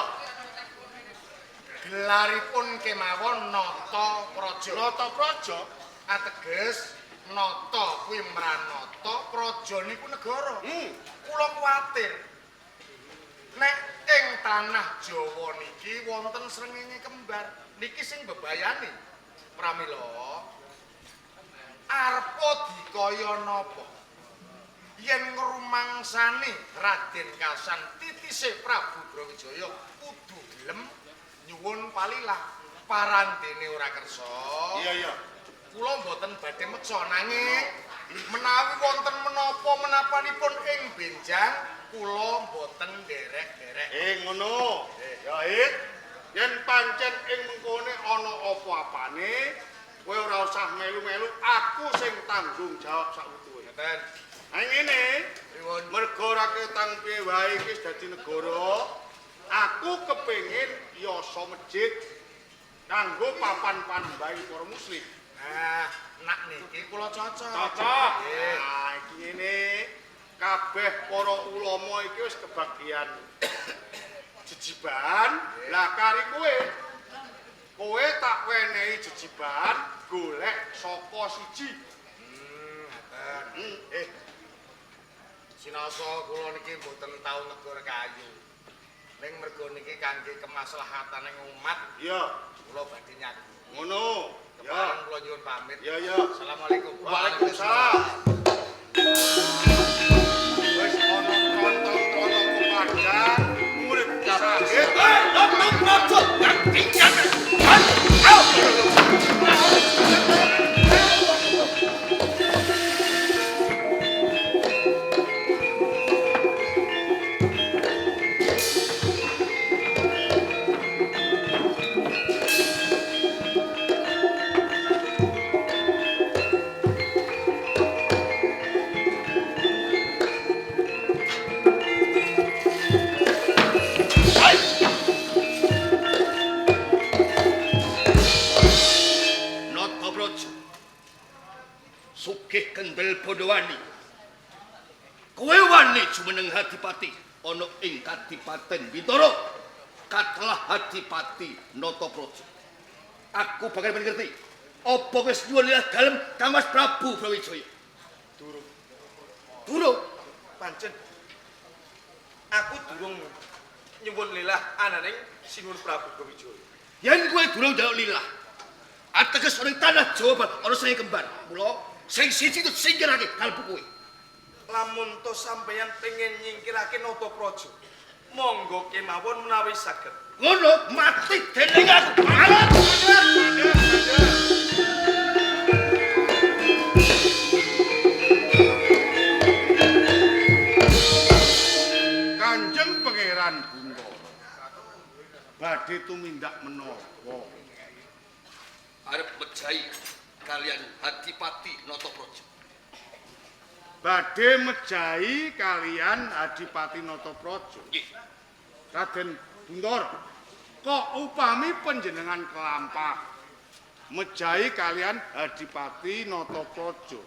Gelaripun kemawon Natapraja. Natapraja. Ateges nata kuwi mranata, praja niku negara. Kula kuwatir nek ing tanah Jawa niki wonten srengenge kembar. Niki sing bebayani. Pramila arep dikaya napa? Yen ngrumangsani Raden Kasan titise Prabu Brawijaya kudu gelem nyuwun palilah parandene ora kersa. Iya iya. Kula mboten badhe meksa nanging menawi wonten menapa-menapanipun ing benjang kula mboten nderek-nderek. Ngono. Ya it. Yen pancen ing mengkone ana apa-apane, kowe ora usah melu-melu, aku sing tanggung jawab sautuhe. Ngeten. Ha ngene, Pripun? mergo ora ketang piye wae iki dadi negara, aku kepengin yasa masjid kanggo papan panembahing para muslim. Nah, nak niki kula cocok. Cocok. Nggih. Nah, iki ngene. Kabeh para ulama iki wis kebagian jejiban. Lah kari kowe tak wenehi jejiban golek saka siji. Ngaten. Sinasa kula niki mboten tau negor kayu. Ning mergo niki kangge kemaslahataning umat, Iya, kula badhe nyagu. ngono. Keparan Ya. kula nyuwun pamit. Ya ya. Assalamualaikum. Waalaikumsalam. Wis ana tronton-tronton kepadang murid sakit. Natapraja. Sugih kendel padha wani. Kowe wani jumeneng Hadipati ana ing Kadipaten Bintara. Katelah Hadipati Natapraja. Aku bakal ngerti Apa wis nyuwun lilah dalem Kang Mas Prabu Brawijaya? Durung. Durung. Pancen aku durung nyuwun lilah ananing Sinuwun Prabu Brawijaya. Yen kowe durung njaluk lilah, ateges ning tanah Jawa ana sing kembar. Mula sing siji itu singkirake kalbu kowe. Lamun to sampeyan pengen nyingkirake Natapraja, monggo kemawon menawi saged. Ngono mati dening aku. Alat. Kanjeng Pangeran Bungkara badhe tumindak menapa? Arep mejahi kalian Adipati Natapraja. Badhe mejahi kalian Adipati Natapraja. Nggih. Raden Bungkara, kok upami panjenengan kelampah mejahi kalian Adipati Natapraja.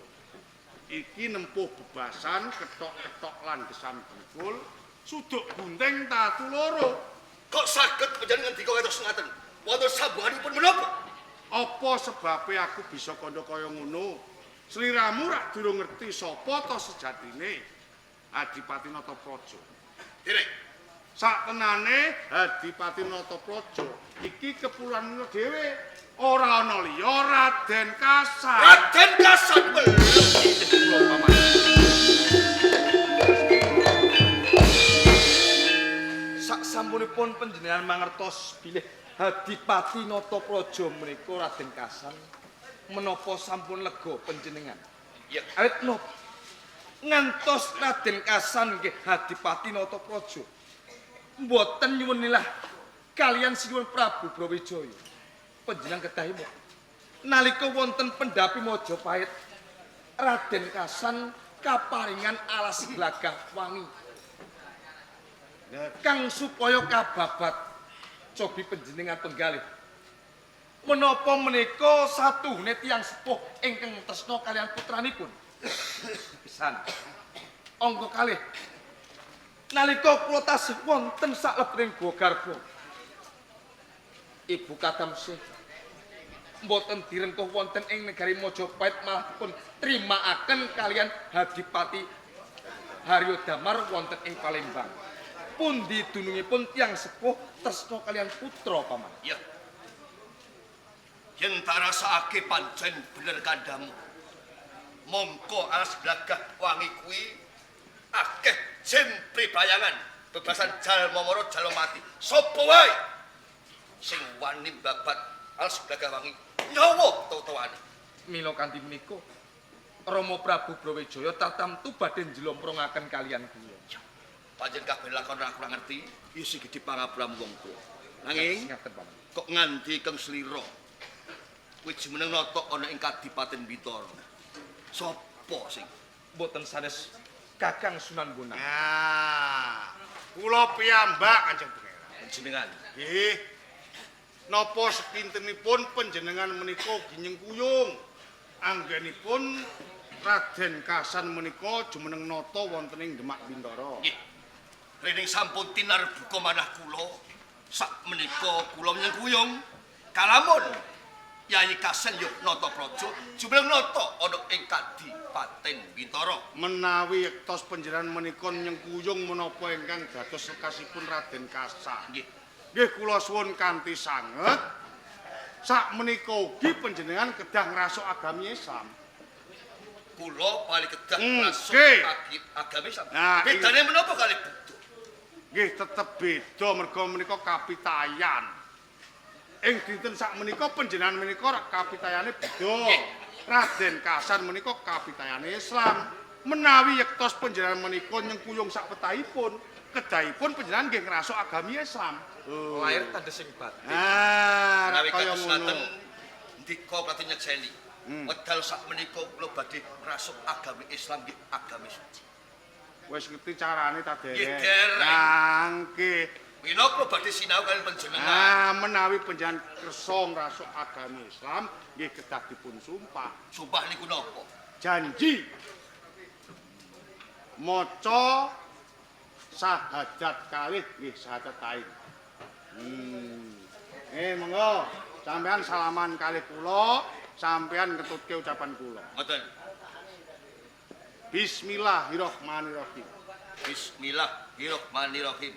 Iki nempuh bebasan ketok-ketok lan gesan bungkul, suduk gunting tatu loro. Kok saged panjenengan ngendika kados ngaten? Wonten sambunganipun menapa? Apa sebabe aku bisa kandha kaya ngono? Sliramu rak durung ngerti sapa to sejatine Adipati Natapraja. Derek, Saktenane Adipati Natapraja iki kepulauan dhewe, ora ana liya Raden Kasan. Raden Kasan belum kula paman. Sak sampunipun panjenengan mangertos bilih Adipati Natapraja menika Raden Kasan, menapa sampun lega panjenengan? Ya, Awit napa ngantos Raden Kasan nggih Adipati Natapraja mboten nyuwunilah kalian Sinuwun Prabu Brawijaya. Panjenengan kedahi nalika wonten pendhapi Majapahit, Raden Kasan kaparingan alas glagah wangi kang supaya kababat cobi panjenengan penggalih. Menapa menika satuhune tiyang sepuh ingkang tresna kalian putranipun? Pisan. Angka kalih. Nalika kula tasih wonten salebetning Gua Garba, Ibu Kadamsih mboten direngkuh wonten ing negari Majapahit, malah pun trimakaken kalian Adipati Haryo Damar wonten ing Palembang. Pundi dunungipun tiyang sepuh tresna kalian putra paman? ya. Yen tarasake pancen bener kandhamu. Mongko alas glagah wangi kuwi akeh jempri bayangan bebasan jalma mara jalma mati. Sapa wae sing wani babat alas glagah wangi nyawa totoane. Mila kanthi menika Rama Prabu Brawijaya tatamtu badhe njlomprongaken kalian kula. Panjen kabeh lakon ora kurang ngerti, isi gedhe pangabram wong tuwa. Nanging Ngaten paman. kok nganti keng slira. Kuwi jumeneng nata ana ing Kadipaten Bintara. Sapa sing Mboten sanes Kakang Sunan Bonang. Nah, kula piyambak Kanjeng Pangeran. panjenengan? Nggih. Napa sepintenipun panjenengan menika ginyeng kuyung anggenipun Raden Kasan menika jumeneng nata wonten ing Demak Bintara. Nggih. Rening sampun tinar buka manah kula, sak menika kula nyengkuyung kalamun Yayi Kasen yo Natapraja jumeneng nata ana ing Kadipaten Bintara. Menawi yektos panjenengan menika nyengkuyung menapa ingkang dados lekasipun Raden Kasan. Nggih. Nggih kula suwun kanthi sanget sak menika ugi panjenengan kedah ngrasuk agami Islam. Kula paling kedah masuk Nggih. agama Islam. Nah, Bedane menapa kalih Buddha? Nggih tetep beda merga menika kapitayan. Ing dinten sak menika panjenengan menika kapitayane beda. Raden Kasan menika kapitayane Islam. Menawi yektos panjenengan menika nyengkuyung sak petahipun, kedahipun panjenengan nggih ngrasuk agami Islam. Lair tanda sing batin. Ah, Menawi kaya kados ngono. ngaten ndika prati nyekseni. Wedal sak menika kula badhe ngrasuk agami Islam nggih agami suci. Wis ngerti carane ta, Nggih, Derek? Derek. Nangke. Mila kula badhe sinau kaliyan panjenengan. Ah, menawi panjenengan kersa ngrasuk agami Islam, nggih kedah dipun sumpah. Sumpah niku napa? Janji maca syahadat kalih nggih syahadatain. Monggo sampean salaman kalih kula sampean ngetutke ucapan kula. Ngoten. Bismillahirrahmanirrahim. Bismillahirrahmanirrahim.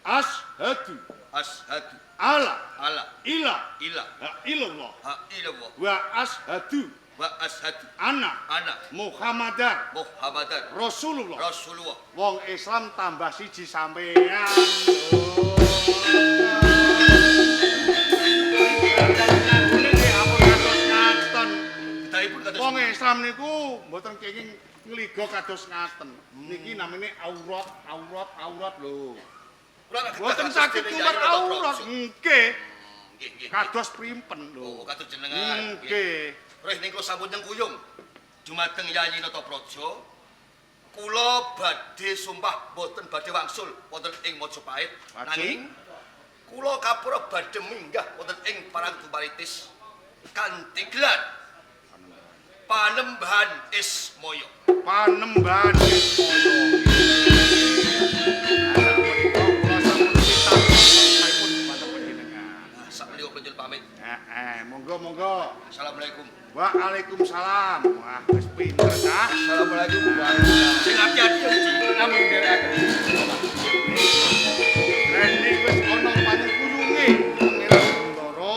Asyhadu Asyhadu alla alla ilaha ilaha illallah illallah wa asyhadu wa asyhadu anna anna Muhammadar Muhammadan Rasulullah. Rasulullah. Wong Islam tambah siji sampean. Ditaipun kados Wong Islam niku mboten kenging ngligo kados ngaten. Niki namine aurat lho. kula nggih Mboten kados saged dene keluar Yai Noto aurat. Praja. Nggih, Nggih. kados primpen lho. Oh, kados jenengan. Nggih. Reh niku sampun nyengkuyung dumateng Yayi Nata Praja. Kula badhe sumpah boten badhe wangsul wonten ing Majapahit. Lajeng? Nanging kula kapura badhe minggah wonten ing Parang Tumaritis kanthi gelar Panembahan Ismaya. Panembahan Ismaya. Anak menika kula sampun pitah saipun dumateng panjenengan. Nah, sakmenika panjenengan pamit. Monggo. Assalamualaikum. Waalaikumsalam. Wah, wis pinter dah. Assalamualaikum. Sing hati-hati ya, Ci. Namun derekaken. Rene wis ana panyekuyunge Pangeran Bendoro.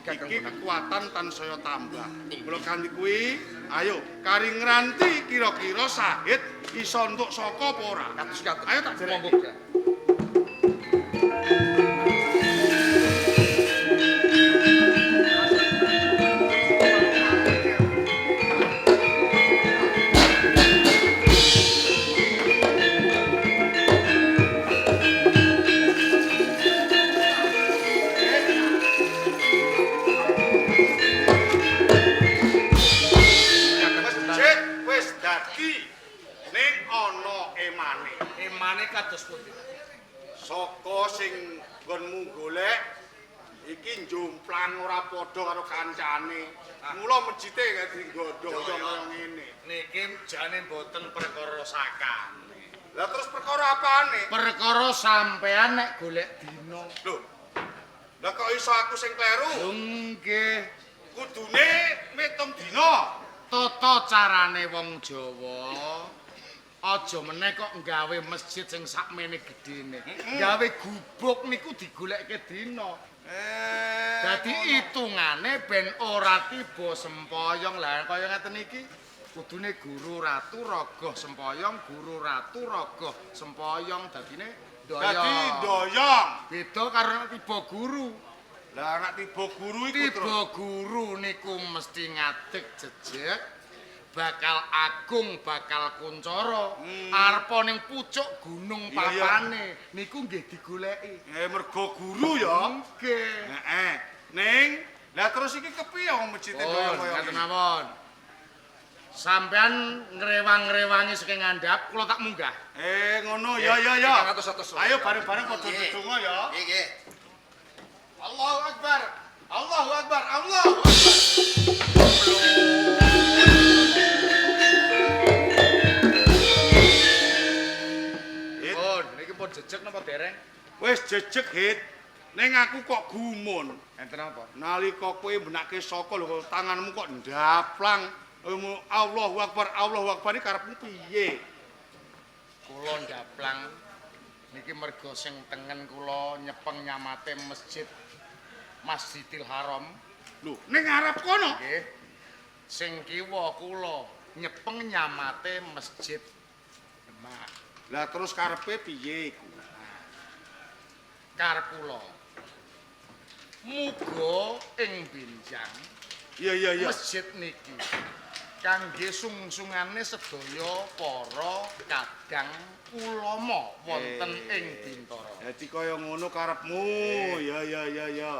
Iki kekuatan tansaya tambah. Mula kanthi kuwi, ayo kari ngranti kira-kira sahid iso entuk saka apa ora? Kados-kados. Ayo tak Monggo. derek. Masjid wis dadi ning ana emane. Emane kados pundi? Saka sing nggonmu golek iki njomplang ora padha karo kancane. Mula mejite dadi godhong kaya ngene. Niki jane mboten perkara sakane. Lah terus perkara apane? Perkara sampean nek golek dina. Lho. Lah kok iso aku sing kleru? Nggih, Kudune mitung dina. tata carane wong Jawa. Aja meneh kok nggawe masjid sing sakmene gedene. Gawe gubuk niku digolekke dina. Dadi itungane ben ora tiba sempoyong. Lah kaya ngeten iki kudune guru ratu rogoh sempoyong, guru ratu rogoh sempoyong dadine Dadi doyong. doyong. Beda karo nek tiba guru. Lah anak tiba guru iku terus. Tiba guru niku mesti ngadeg jejeg, bakal agung, bakal kuncara. Arepa ning pucuk gunung Iya, iya. papane niku nggih digoleki. Mergo guru ya. Nggih. Heeh. Ning, lah terus iki kepiye wong mejite doyong kaya Ngaten ngene? mawon. Sampean ngrewang-rewangi saking ngandhap, kula tak munggah. Ngono ya. Atus-atus. Ayo bareng-bareng padha ndedonga ya. Nggih. Allahu Akbar. Allahu Akbar. Allahu Akbar. Pun, niki pun jejeg napa dereng? Wis jejeg hit. Ning aku kok gumun. Enten apa? Nalika kowe benake saka lho tanganmu kok ndaplang. Allahu Akbar. Allahu Akbar iki karepmu piye? Kula ndaplang niki merga sing tengen kula nyepeng nyamate masjid Masjidil Haram. Lho, ning ngarep kono. Nggih. Sing kiwa kula nyepeng nyamate masjid Demak. Lah terus karepe piye iku? Karep kula muga ing benjang Iya. masjid niki kangge sungsungane sedaya para kadang ulama wonten ing Bintara. Dadi kaya ngono karepmu. Ya.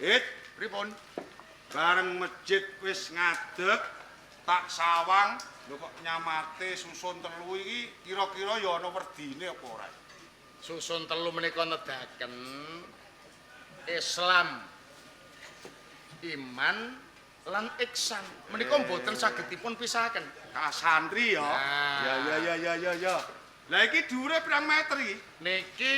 Hit, Pripun? bareng masjid wis ngadeg, tak sawang, lho kok nyamate susun telu iki kira-kira ya ana werdine apa ora? Susun telu menika nedahaken Islam, iman lan ihsan. Menika mboten saged dipun pisahaken. Kasantri ya. Nah. Ya. Lah iki dhuwure pirang meter iki? Niki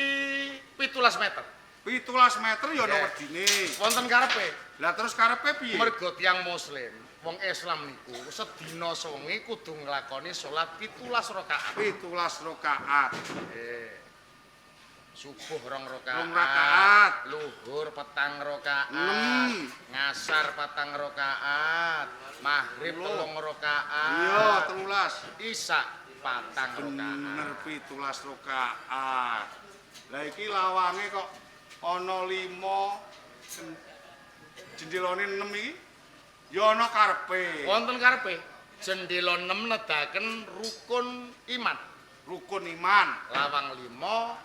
17 meter. 17 meter ya ana Nggih. wedine. Wonten karepe. Lah terus karepe piye? Mergo tiyang muslim, wong Islam niku sedina sewengi kudu nglakoni salat 17 rakaat. 17 rakaat. Subuh 2 2 rakaat, rakaat. luhur 4 rakaat, 6. ngasar 4 rakaat, maghrib 3 rakaat. Iya, 13. Isya 4 Bener rakaat. 17 rakaat. Lah iki lawange kok ana 5 jendelane 6 iki ya ana karepe. Wonten karepe jendela 6 nedahaken rukun iman. Rukun iman. Lawang 5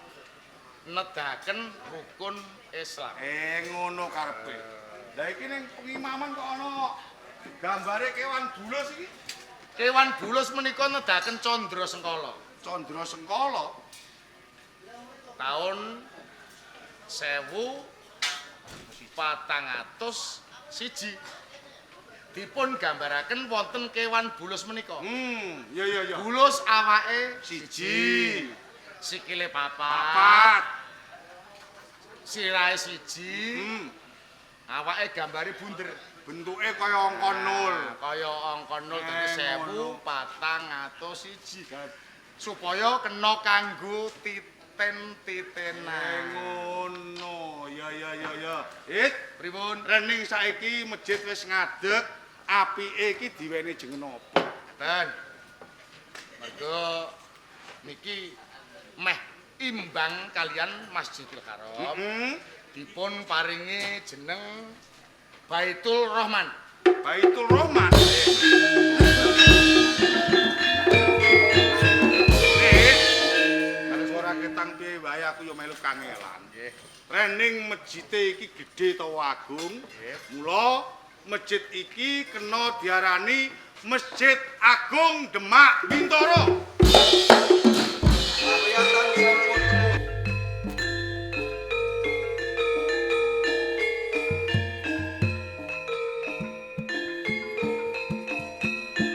nedahaken rukun Islam. Ngono karepe. Lah iki ning pengimaman kok ana gambare kewan bulus iki. Kewan bulus menika nedahaken Candra Sengkala. Candra Sengkala. Tahun 1401 dipun gambaraken wonten kewan bulus menika. Ya. Bulus awake Siji. sikile papat, Papat. sirahe siji, awake gambare bunder. Bentuke kaya angka 0. Kaya angka 0 dadi Ngono. 1401. Supaya kena kanggo titen-titenan. Ngono. Ya. Pripun? Rening saiki masjid wis ngadeg, apike iki diweni jeneng apa? Ben. Mergo niki meh imbang kalian Masjidil Haram. Dipun paringi jeneng Baitul Rahman. Baitul Rahman. Kalau ora ketang piye wae aku yo melu kangelan. Nggih. Rening masjide iki gedhe to agung. Mula masjid iki kena diarani Masjid Agung Demak Bintoro.